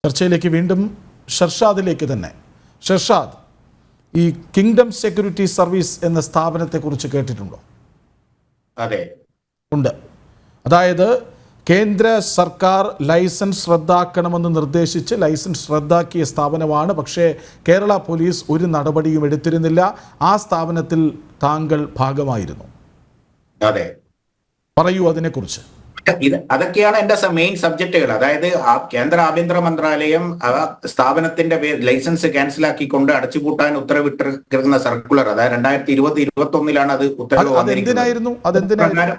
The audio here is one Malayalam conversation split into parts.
ചർച്ചയിലേക്ക് വീണ്ടും ഷർഷാദിലേക്ക് തന്നെ. ഷർഷാദ്, ഈ കിങ്ഡം സെക്യൂരിറ്റി സർവീസ് എന്ന സ്ഥാപനത്തെക്കുറിച്ച് കേട്ടിട്ടുണ്ടോ? അതെ, ഉണ്ട്. അതായത് കേന്ദ്ര സർക്കാർ ലൈസൻസ് റദ്ദാക്കണമെന്ന് നിർദ്ദേശിച്ച് ലൈസൻസ് റദ്ദാക്കിയ സ്ഥാപനമാണ്. പക്ഷേ കേരള പോലീസ് ഒരു നടപടിയും എടുത്തിരുന്നില്ല. ആ സ്ഥാപനത്തിൽ താങ്കൾ ഭാഗമായിരുന്നു. അതെ, പറയൂ അതിനെക്കുറിച്ച്. അതൊക്കെയാണ് എന്റെ മെയിൻ സബ്ജക്റ്റുകൾ. അതായത് കേന്ദ്ര ആഭ്യന്തര മന്ത്രാലയം സ്ഥാപനത്തിന്റെ ലൈസൻസ് ക്യാൻസലാക്കിക്കൊണ്ട് അടച്ചുപൂട്ടാൻ ഉത്തരവിട്ടിരിക്കുന്ന സർക്കുലർ, അതായത് 2020-21 അത് ഉത്തരവ് വന്നിരിക്കുന്നത്.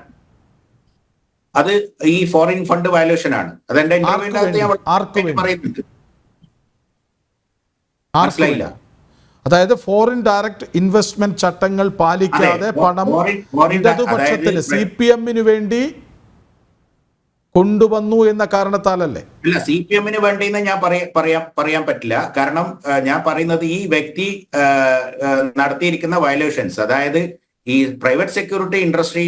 അത് ഈ ഫോറിൻ ഫണ്ട് വയലേഷൻ ആണ്. അതെന്റെ ഇന്റർവ്യൂവിനകത്ത് പറയുന്നുണ്ട്. മനസ്സിലായില്ല? അതായത് ഫോറിൻ ഡയറക്ട് ഇൻവെസ്റ്റ്മെന്റ് ചട്ടങ്ങൾ പാലിക്കാതെ പണം ഇടതുപക്ഷത്തിന് CPM-ന് വേണ്ടി കൊണ്ടുവന്നു എന്ന കാരണത്താലല്ലേ? ഇല്ല, CPM-ന് വേണ്ടിയെന്ന് ഞാൻ പറയാൻ പറ്റില്ല. കാരണം ഞാൻ പറയുന്നത് ഈ വ്യക്തി നടത്തിയിരിക്കുന്ന വയലേഷൻസ്, അതായത് ഈ പ്രൈവറ്റ് സെക്യൂരിറ്റി ഇൻഡസ്ട്രി.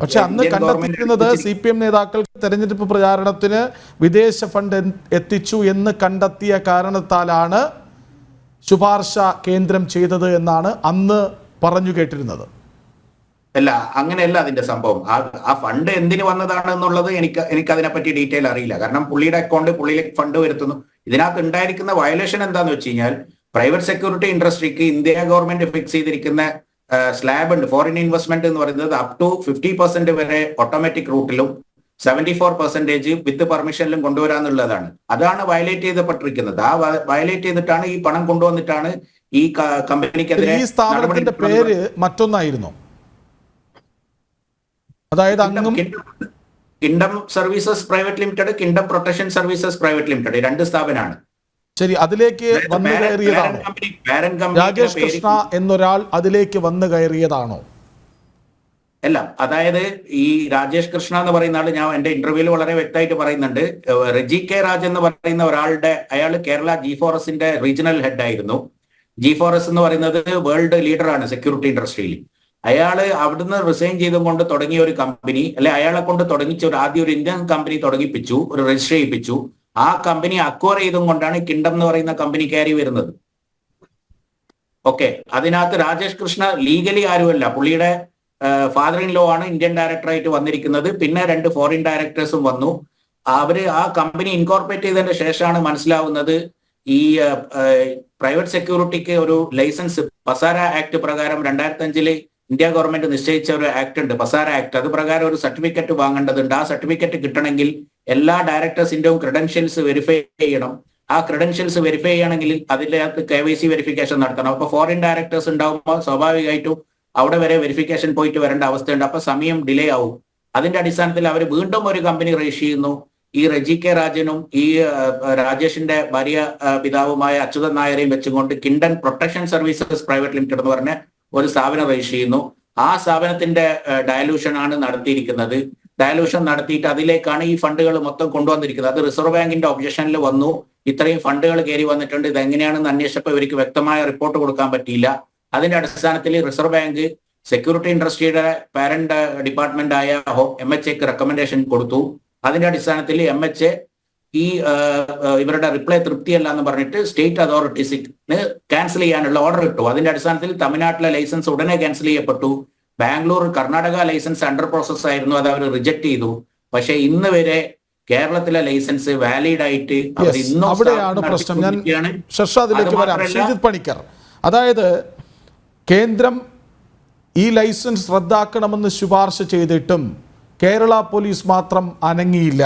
പക്ഷെ അന്ന് കണ്ടെത്തിയിരുന്നത് CPM നേതാക്കൾ തെരഞ്ഞെടുപ്പ് പ്രചാരണത്തിന് വിദേശ ഫണ്ട് എത്തിച്ചു എന്ന് കണ്ടെത്തിയ കാരണത്താലാണ് ശുപാർശ കേന്ദ്രം ചെയ്തത് എന്നാണ് അന്ന് പറഞ്ഞു കേട്ടിരുന്നത്. അല്ല, അങ്ങനെയല്ല അതിന്റെ സംഭവം. ആ ഫണ്ട് എന്തിനു വന്നതാണ് എന്നുള്ളത് എനിക്ക് അതിനെപ്പറ്റി ഡീറ്റെയിൽ അറിയില്ല. കാരണം പുള്ളിയുടെ അക്കൗണ്ട് പുള്ളിയിലേക്ക് ഫണ്ട് വരുത്തുന്നു. ഇതിനകത്ത് ഉണ്ടായിരിക്കുന്ന വയലേഷൻ എന്താന്ന് വെച്ച് കഴിഞ്ഞാൽ, പ്രൈവറ്റ് സെക്യൂരിറ്റി ഇൻഡസ്ട്രിക്ക് ഇന്ത്യ ഗവൺമെന്റ് ഫിക്സ് ചെയ്തിരിക്കുന്ന സ്ലാബ് ഉണ്ട്. ഫോറിൻ ഇൻവെസ്റ്റ്മെന്റ് എന്ന് പറയുന്നത് അപ് ടു 50% വരെ ഓട്ടോമാറ്റിക് റൂട്ടിലും 74% വിത്ത് പെർമിഷനിലും കൊണ്ടുവരാന്നുള്ളതാണ്. അതാണ് വയലേറ്റ് ചെയ്യപ്പെട്ടിരിക്കുന്നത്. ആ വയലേറ്റ് ചെയ്തിട്ടാണ് ഈ പണം കൊണ്ടുവന്നിട്ടാണ് ഈ കമ്പനിക്കെതിരെ. ഈ സ്ഥാപനത്തിന്റെ പേര് മറ്റൊന്നായിരുന്നു. അതായത് kingdom services private limited, kingdom protection services private limited, രണ്ട് സ്ഥാപനമാണ്. ശരി, അതിലേക്ക് വന്നു കയറിയതാണോ? രാജേഷ് കൃഷ്ണ എന്നൊരാൾ അതിലേക്ക് വന്നു കയറിയതാണോ? അല്ല, അതായത് ഈ രാജേഷ് കൃഷ്ണ എന്ന് പറയുന്ന ആള്, ഞാൻ എന്റെ ഇന്റർവ്യൂവിൽ വളരെ വ്യക്തമായിട്ട് പറയുന്നുണ്ട്, റെജി കെ രാജ് എന്ന് പറയുന്ന ഒരാളുടെ, അയാൾ കേരള G4S-ന്റെ റീജിയണൽ ഹെഡ് ആയിരുന്നു. G4S എന്ന് പറയുന്നത് വേൾഡ് ലീഡറാണ് സെക്യൂരിറ്റി ഇൻഡസ്ട്രിയിൽ. അയാള് അവിടുന്ന് റിസൈൻ ചെയ്തുകൊണ്ട് തുടങ്ങിയ ഒരു കമ്പനി, അല്ലെ അയാളെ കൊണ്ട് തുടങ്ങിച്ച ആദ്യം ഒരു ഇന്ത്യൻ കമ്പനി തുടങ്ങിപ്പിച്ചു, ഒരു രജിസ്റ്റർ ചെയ്യിപ്പിച്ചു. ആ കമ്പനി അക്വയർ ചെയ്തും കൊണ്ടാണ് കിങ്ഡം എന്ന് പറയുന്ന കമ്പനി കയറി വരുന്നത്. ഓക്കെ, അതിനകത്ത് രാജേഷ് കൃഷ്ണ ലീഗലി ആരുമല്ല. പുള്ളിയുടെ ഫാദർ ഇൻ ലോ ആണ് ഇന്ത്യൻ ഡയറക്ടറായിട്ട് വന്നിരിക്കുന്നത്. പിന്നെ 2 ഫോറിൻ ഡയറക്ടേഴ്സും വന്നു. അവര് ആ കമ്പനി ഇൻകോർപ്പറേറ്റ് ചെയ്തതിന് ശേഷമാണ് മനസ്സിലാവുന്നത് ഈ പ്രൈവറ്റ് സെക്യൂരിറ്റിക്ക് ഒരു ലൈസൻസ് പസാര ആക്ട് പ്രകാരം 2005 ഇന്ത്യ ഗവൺമെന്റ് നിശ്ചയിച്ച ഒരു ആക്ട് ഉണ്ട്, പസാര ആക്ട്. അത് പ്രകാരം ഒരു സർട്ടിഫിക്കറ്റ് വാങ്ങേണ്ടതുണ്ട്. ആ സർട്ടിഫിക്കറ്റ് കിട്ടണമെങ്കിൽ എല്ലാ ഡയറക്ടേഴ്സിന്റെയും ക്രെഡൻഷ്യൽസ് വെരിഫൈ ചെയ്യണം. ആ ക്രെഡൻഷ്യൽസ് വെരിഫൈ ചെയ്യണമെങ്കിൽ അതിനകത്ത് KYC വെരിഫിക്കേഷൻ നടത്തണം. അപ്പൊ ഫോറിൻ ഡയറക്ടേഴ്സ് ഉണ്ടാകുമ്പോൾ സ്വാഭാവികമായിട്ടും അവിടെ വരെ വെരിഫിക്കേഷൻ പോയിട്ട് വരേണ്ട അവസ്ഥയുണ്ട്. അപ്പൊ സമയം ഡിലേ ആവും. അതിന്റെ അടിസ്ഥാനത്തിൽ അവർ വീണ്ടും ഒരു കമ്പനി രജിസ്റ്റർ ചെയ്യുന്നു. ഈ റെജി കെ രാജനും ഈ രാജേഷിന്റെ ഭാര്യ പിതാവുമായ അച്യുതൻ നായരെയും വെച്ചുകൊണ്ട് kingdom protection services private limited എന്ന് പറഞ്ഞ ഒരു സ്ഥാപനം രജിസ്റ്റർ ചെയ്യുന്നു. ആ സ്ഥാപനത്തിന്റെ ഡയലൂഷൻ ആണ് നടത്തിയിരിക്കുന്നത്. ഡയലൂഷൻ നടത്തിയിട്ട് അതിലേക്കാണ് ഈ ഫണ്ടുകൾ മൊത്തം കൊണ്ടുവന്നിരിക്കുന്നത്. അത് റിസർവ് ബാങ്കിന്റെ ഒബ്ജക്ഷനിൽ വന്നു. ഇത്രയും ഫണ്ടുകൾ കയറി വന്നിട്ടുണ്ട്, ഇതെങ്ങനെയാണെന്ന് അന്വേഷിച്ചപ്പോൾ ഇവർക്ക് വ്യക്തമായ റിപ്പോർട്ട് കൊടുക്കാൻ പറ്റിയില്ല. അതിന്റെ അടിസ്ഥാനത്തിൽ റിസർവ് ബാങ്ക് സെക്യൂരിറ്റി ഇൻഡസ്ട്രിയുടെ പാരന്റ് ഡിപ്പാർട്ട്മെന്റ് ആയ MHAക്ക് റെക്കമെൻഡേഷൻ കൊടുത്തു. അതിന്റെ അടിസ്ഥാനത്തിൽ MHA ഈ ഇവരുടെ റിപ്ലൈ തൃപ്തിയല്ല എന്ന് പറഞ്ഞിട്ട് സ്റ്റേറ്റ് അതോറിറ്റീസിന് ക്യാൻസൽ ചെയ്യാനുള്ള ഓർഡർ ഇട്ടു. അതിന്റെ അടിസ്ഥാനത്തിൽ തമിഴ്നാട്ടിലെ ലൈസൻസ് ഉടനെ ക്യാൻസൽ ചെയ്യപ്പെട്ടു. Bangalore, Karnataka licence under process ആയിരുന്നു, അത് അവർ റിജക്ട് ചെയ്തു. പക്ഷെ ഇന്ന് വരെ കേരളത്തിലെ ലൈസൻസ് വാലിഡ് ആയിട്ട് അവിടെയാണ് പ്രശ്നം. ഞാൻ ഷർഷാദിലേക്ക് വരാം. ശ്രീജിത്ത് പണിക്കർ, അതായത് കേന്ദ്രം ഈ ലൈസൻസ് റദ്ദാക്കണമെന്ന് ശുപാർശ ചെയ്തിട്ടും കേരള പോലീസ് മാത്രം അനങ്ങിയില്ല.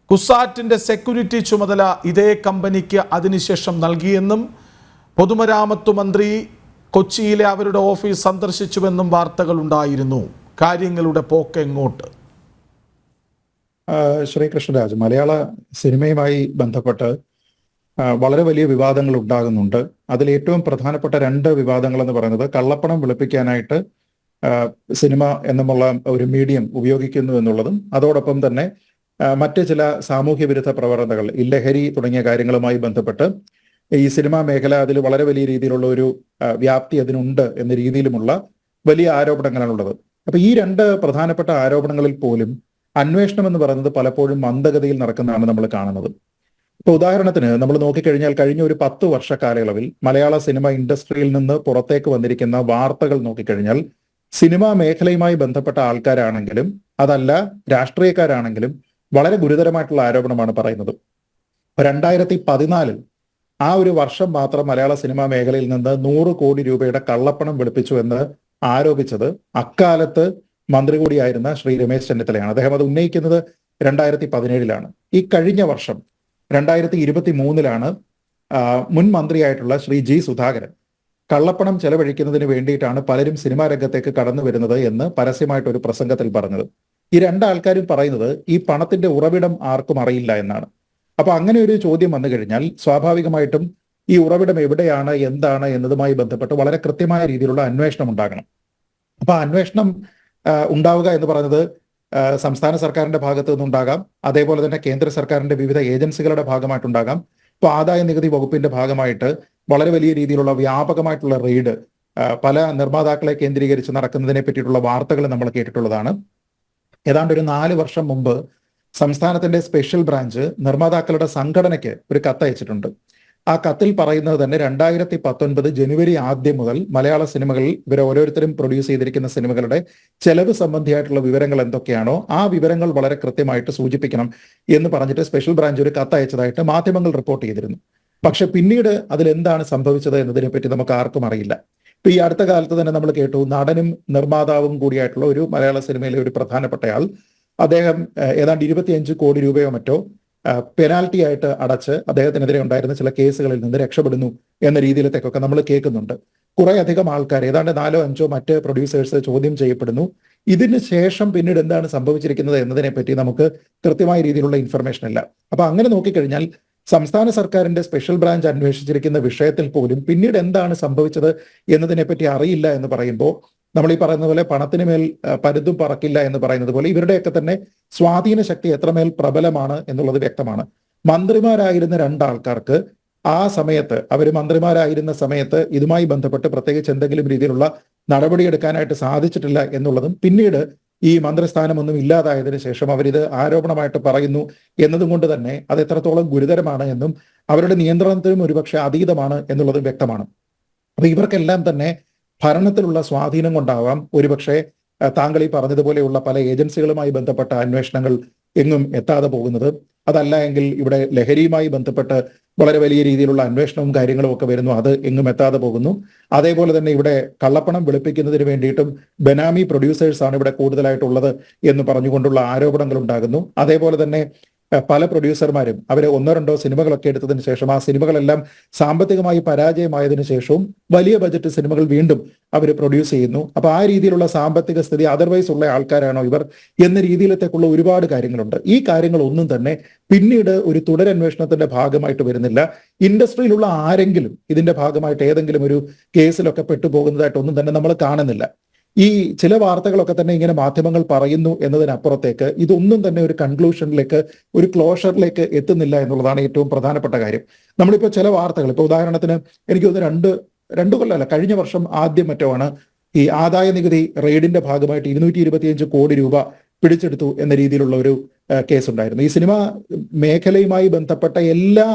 കുസാറ്റിൻ്റെ സെക്യൂരിറ്റി ചുമതല ഇതേ കമ്പനിക്ക് അതിനുശേഷം നൽകിയെന്നും പൊതുമരാമത്ത് മന്ത്രി കൊച്ചിയിലെ അവരുടെ ഓഫീസ് സന്ദർശിച്ചുവെന്നും വാർത്തകൾ ഉണ്ടായിരുന്നു. കാര്യങ്ങളുടെ പോക്ക് എങ്ങോട്ട്? ശ്രീകൃഷ്ണരാജ്, മലയാള സിനിമയുമായി ബന്ധപ്പെട്ട് വളരെ വലിയ വിവാദങ്ങൾ ഉണ്ടാകുന്നുണ്ട്. അതിൽ ഏറ്റവും പ്രധാനപ്പെട്ട 2 വിവാദങ്ങൾ എന്ന് പറയുന്നത് കള്ളപ്പണം വെളുപ്പിക്കാനായിട്ട് സിനിമ എന്നുള്ള ഒരു മീഡിയം ഉപയോഗിക്കുന്നു എന്നുള്ളതും, അതോടൊപ്പം തന്നെ മറ്റ് ചില സാമൂഹ്യ വിരുദ്ധ പ്രവണതകൾ, ലഹരി തുടങ്ങിയ കാര്യങ്ങളുമായി ബന്ധപ്പെട്ട് ഈ സിനിമാ മേഖല അതിൽ വളരെ വലിയ രീതിയിലുള്ള ഒരു വ്യാപ്തി അതിനുണ്ട് എന്ന രീതിയിലുമുള്ള വലിയ ആരോപണങ്ങളാണുള്ളത്. അപ്പൊ ഈ 2 പ്രധാനപ്പെട്ട ആരോപണങ്ങളിൽ പോലും അന്വേഷണം എന്ന് പറയുന്നത് പലപ്പോഴും മന്ദഗതിയിൽ നടക്കുന്നതാണ് നമ്മൾ കാണുന്നത്. ഇപ്പൊ ഉദാഹരണത്തിന് നമ്മൾ നോക്കിക്കഴിഞ്ഞാൽ കഴിഞ്ഞ ഒരു 10 വർഷ കാലയളവിൽ മലയാള സിനിമ ഇൻഡസ്ട്രിയിൽ നിന്ന് പുറത്തേക്ക് വന്നിരിക്കുന്ന വാർത്തകൾ നോക്കിക്കഴിഞ്ഞാൽ സിനിമാ മേഖലയുമായി ബന്ധപ്പെട്ട ആൾക്കാരാണെങ്കിലും അതല്ല രാഷ്ട്രീയക്കാരാണെങ്കിലും വളരെ ഗുരുതരമായിട്ടുള്ള ആരോപണമാണ് പറയുന്നത്. 2014 ആ ഒരു വർഷം മാത്രം മലയാള സിനിമാ മേഖലയിൽ നിന്ന് 100 കോടി രൂപയുടെ കള്ളപ്പണം വെളുപ്പിച്ചു എന്ന് ആരോപിച്ചത് അക്കാലത്ത് മന്ത്രി കൂടിയായിരുന്ന ശ്രീ രമേശ് ചെന്നിത്തലയാണ്. അദ്ദേഹം അത് ഉന്നയിക്കുന്നത് 2017 ഈ കഴിഞ്ഞ വർഷം 2023 മുൻ മന്ത്രിയായിട്ടുള്ള ശ്രീ ജി സുധാകരൻ കള്ളപ്പണം ചെലവഴിക്കുന്നതിന് വേണ്ടിയിട്ടാണ് പലരും സിനിമാ രംഗത്തേക്ക് കടന്നു വരുന്നത് എന്ന് പരസ്യമായിട്ട് ഒരു പ്രസംഗത്തിൽ പറഞ്ഞത്. ഈ രണ്ടാൾക്കാരും പറയുന്നത് ഈ പണത്തിന്റെ ഉറവിടം ആർക്കും അറിയില്ല എന്നാണ്. അപ്പൊ അങ്ങനെ ഒരു ചോദ്യം വന്നു കഴിഞ്ഞാൽ സ്വാഭാവികമായിട്ടും ഈ ഉറവിടം എവിടെയാണ്, എന്താണ് എന്നതുമായി ബന്ധപ്പെട്ട് വളരെ കൃത്യമായ രീതിയിലുള്ള അന്വേഷണം ഉണ്ടാകണം. അപ്പൊ അന്വേഷണം ഉണ്ടാവുക എന്ന് പറയുന്നത് സംസ്ഥാന സർക്കാരിന്റെ ഭാഗത്തു നിന്നുണ്ടാകാം, അതേപോലെ തന്നെ കേന്ദ്ര സർക്കാരിന്റെ വിവിധ ഏജൻസികളുടെ ഭാഗമായിട്ടുണ്ടാകാം. ഇപ്പൊ ആദായ നികുതി വകുപ്പിന്റെ ഭാഗമായിട്ട് വളരെ വലിയ രീതിയിലുള്ള വ്യാപകമായിട്ടുള്ള റെയ്ഡ് പല നിർമ്മാതാക്കളെ കേന്ദ്രീകരിച്ച് നടക്കുന്നതിനെ പറ്റിയിട്ടുള്ള വാർത്തകൾ നമ്മൾ കേട്ടിട്ടുള്ളതാണ്. ഏതാണ്ട് ഒരു 4 വർഷം മുമ്പ് സംസ്ഥാനത്തിന്റെ സ്പെഷ്യൽ ബ്രാഞ്ച് നിർമ്മാതാക്കളുടെ സംഘടനയ്ക്ക് ഒരു കത്തയച്ചിട്ടുണ്ട്. ആ കത്തിൽ പറയുന്നത് തന്നെ 2019 ജനുവരി 1 മുതൽ മലയാള സിനിമകളിൽ ഇവർ ഓരോരുത്തരും പ്രൊഡ്യൂസ് ചെയ്തിരിക്കുന്ന സിനിമകളുടെ ചെലവ് സംബന്ധിയായിട്ടുള്ള വിവരങ്ങൾ എന്തൊക്കെയാണോ ആ വിവരങ്ങൾ വളരെ കൃത്യമായിട്ട് സൂചിപ്പിക്കണം എന്ന് പറഞ്ഞിട്ട് സ്പെഷ്യൽ ബ്രാഞ്ച് ഒരു കത്തയച്ചതായിട്ട് മാധ്യമങ്ങൾ റിപ്പോർട്ട് ചെയ്തിരുന്നു. പക്ഷെ പിന്നീട് അതിലെന്താണ് സംഭവിച്ചത് എന്നതിനെ പറ്റി നമുക്ക് ആർക്കും അറിയില്ല. ഇപ്പൊ ഈ അടുത്ത കാലത്ത് തന്നെ നമ്മൾ കേട്ടു, നടനും നിർമ്മാതാവും കൂടിയായിട്ടുള്ള ഒരു മലയാള സിനിമയിലെ ഒരു പ്രധാനപ്പെട്ടയാൾ അദ്ദേഹം ഏതാണ്ട് 25 കോടി രൂപയോ മറ്റോ പെനാൽറ്റി ആയിട്ട് അടച്ച് അദ്ദേഹത്തിനെതിരെ ഉണ്ടായിരുന്ന ചില കേസുകളിൽ നിന്ന് രക്ഷപ്പെടുന്നു എന്ന രീതിയിലത്തേക്കൊക്കെ നമ്മൾ കേൾക്കുന്നുണ്ട്. കുറെ അധികം ആൾക്കാർ, ഏതാണ്ട് 4-5 മറ്റ് പ്രൊഡ്യൂസേഴ്സ് ചോദ്യം ചെയ്യപ്പെടുന്നു. ഇതിന് ശേഷം പിന്നീട് എന്താണ് സംഭവിച്ചിരിക്കുന്നത് എന്നതിനെ പറ്റി നമുക്ക് കൃത്യമായ രീതിയിലുള്ള ഇൻഫർമേഷൻ ഇല്ല. അപ്പൊ അങ്ങനെ നോക്കിക്കഴിഞ്ഞാൽ സംസ്ഥാന സർക്കാരിന്റെ സ്പെഷ്യൽ ബ്രാഞ്ച് അന്വേഷിച്ചിരിക്കുന്ന വിഷയത്തിൽ പോലും പിന്നീട് എന്താണ് സംഭവിച്ചത് എന്നതിനെ പറ്റി അറിയില്ല എന്ന് പറയുമ്പോൾ നമ്മൾ ഈ പറയുന്ന പോലെ പണത്തിന് മേൽ പരുതും പറക്കില്ല എന്ന് പറയുന്നത് പോലെ ഇവരുടെയൊക്കെ തന്നെ സ്വാധീന ശക്തി എത്രമേൽ പ്രബലമാണ് എന്നുള്ളത് വ്യക്തമാണ്. മന്ത്രിമാരായിരുന്ന 2 ആൾക്കാർക്ക് ആ സമയത്ത്, അവർ മന്ത്രിമാരായിരുന്ന സമയത്ത് ഇതുമായി ബന്ധപ്പെട്ട് പ്രത്യേകിച്ച് എന്തെങ്കിലും രീതിയിലുള്ള നടപടിയെടുക്കാനായിട്ട് സാധിച്ചിട്ടില്ല എന്നുള്ളതും പിന്നീട് ഈ മന്ത്രിസ്ഥാനമൊന്നും ഇല്ലാതായതിനു ശേഷം അവരിത് ആരോപണമായിട്ട് പറയുന്നു എന്നതും കൊണ്ട് തന്നെ അത് എത്രത്തോളം ഗുരുതരമാണ് എന്നും അവരുടെ നിയന്ത്രണത്തിനും ഒരുപക്ഷെ അതീതമാണ് എന്നുള്ളതും വ്യക്തമാണ്. അപ്പൊ ഇവർക്കെല്ലാം തന്നെ ഭരണത്തിലുള്ള സ്വാധീനം കൊണ്ടാവാം ഒരുപക്ഷെ താങ്കൾ ഈ പറഞ്ഞതുപോലെയുള്ള പല ഏജൻസികളുമായി ബന്ധപ്പെട്ട അന്വേഷണങ്ങൾ എങ്ങും എത്താതെ പോകുന്നത്. അതല്ല എങ്കിൽ ഇവിടെ ലഹരിയുമായി ബന്ധപ്പെട്ട് വളരെ വലിയ രീതിയിലുള്ള അന്വേഷണവും കാര്യങ്ങളും ഒക്കെ വരുന്നു, അത് എങ്ങും എത്താതെ പോകുന്നു. അതേപോലെ തന്നെ ഇവിടെ കള്ളപ്പണം വെളുപ്പിക്കുന്നതിന് വേണ്ടിയിട്ടും ബെനാമി പ്രൊഡ്യൂസേഴ്സ് ആണ് ഇവിടെ കൂടുതലായിട്ടുള്ളത് എന്ന് പറഞ്ഞുകൊണ്ടുള്ള ആരോപണങ്ങൾ ഉണ്ടാകുന്നു. അതേപോലെ തന്നെ പല പ്രൊഡ്യൂസർമാരും അവർ 1-2 സിനിമകളൊക്കെ എടുത്തതിന് ശേഷം ആ സിനിമകളെല്ലാം സാമ്പത്തികമായി പരാജയമായതിനു ശേഷവും വലിയ ബജറ്റ് സിനിമകൾ വീണ്ടും അവർ പ്രൊഡ്യൂസ് ചെയ്യുന്നു. അപ്പൊ ആ രീതിയിലുള്ള സാമ്പത്തിക സ്ഥിതി അതർവൈസ് ഉള്ള ആൾക്കാരാണോ ഇവർ എന്ന രീതിയിലത്തേക്കുള്ള ഒരുപാട് കാര്യങ്ങളുണ്ട്. ഈ കാര്യങ്ങളൊന്നും തന്നെ പിന്നീട് ഒരു തുടരന്വേഷണത്തിന്റെ ഭാഗമായിട്ട് വരുന്നില്ല. ഇൻഡസ്ട്രിയിലുള്ള ആരെങ്കിലും ഇതിന്റെ ഭാഗമായിട്ട് ഏതെങ്കിലും ഒരു കേസിലൊക്കെ പെട്ടുപോകുന്നതായിട്ടൊന്നും തന്നെ നമ്മൾ കാണുന്നില്ല. ഈ ചില വാർത്തകളൊക്കെ തന്നെ ഇങ്ങനെ മാധ്യമങ്ങൾ പറയുന്നു എന്നതിനപ്പുറത്തേക്ക് ഇതൊന്നും തന്നെ ഒരു കൺക്ലൂഷനിലേക്ക്, ഒരു ക്ലോഷറിലേക്ക് എത്തുന്നില്ല എന്നുള്ളതാണ് ഏറ്റവും പ്രധാനപ്പെട്ട കാര്യം. നമ്മളിപ്പോൾ ചില വാർത്തകൾ, ഇപ്പൊ ഉദാഹരണത്തിന് എനിക്ക് തോന്നുന്നു 2 കൊല്ലമല്ല, കഴിഞ്ഞ വർഷം ആദ്യം മറ്റോ ആണ് ഈ ആദായ നികുതി റെയ്ഡിന്റെ ഭാഗമായിട്ട് 225 കോടി രൂപ പിടിച്ചെടുത്തു എന്ന രീതിയിലുള്ള ഒരു കേസ് ഉണ്ടായിരുന്നു. ഈ സിനിമാ മേഖലയുമായി ബന്ധപ്പെട്ട എല്ലാ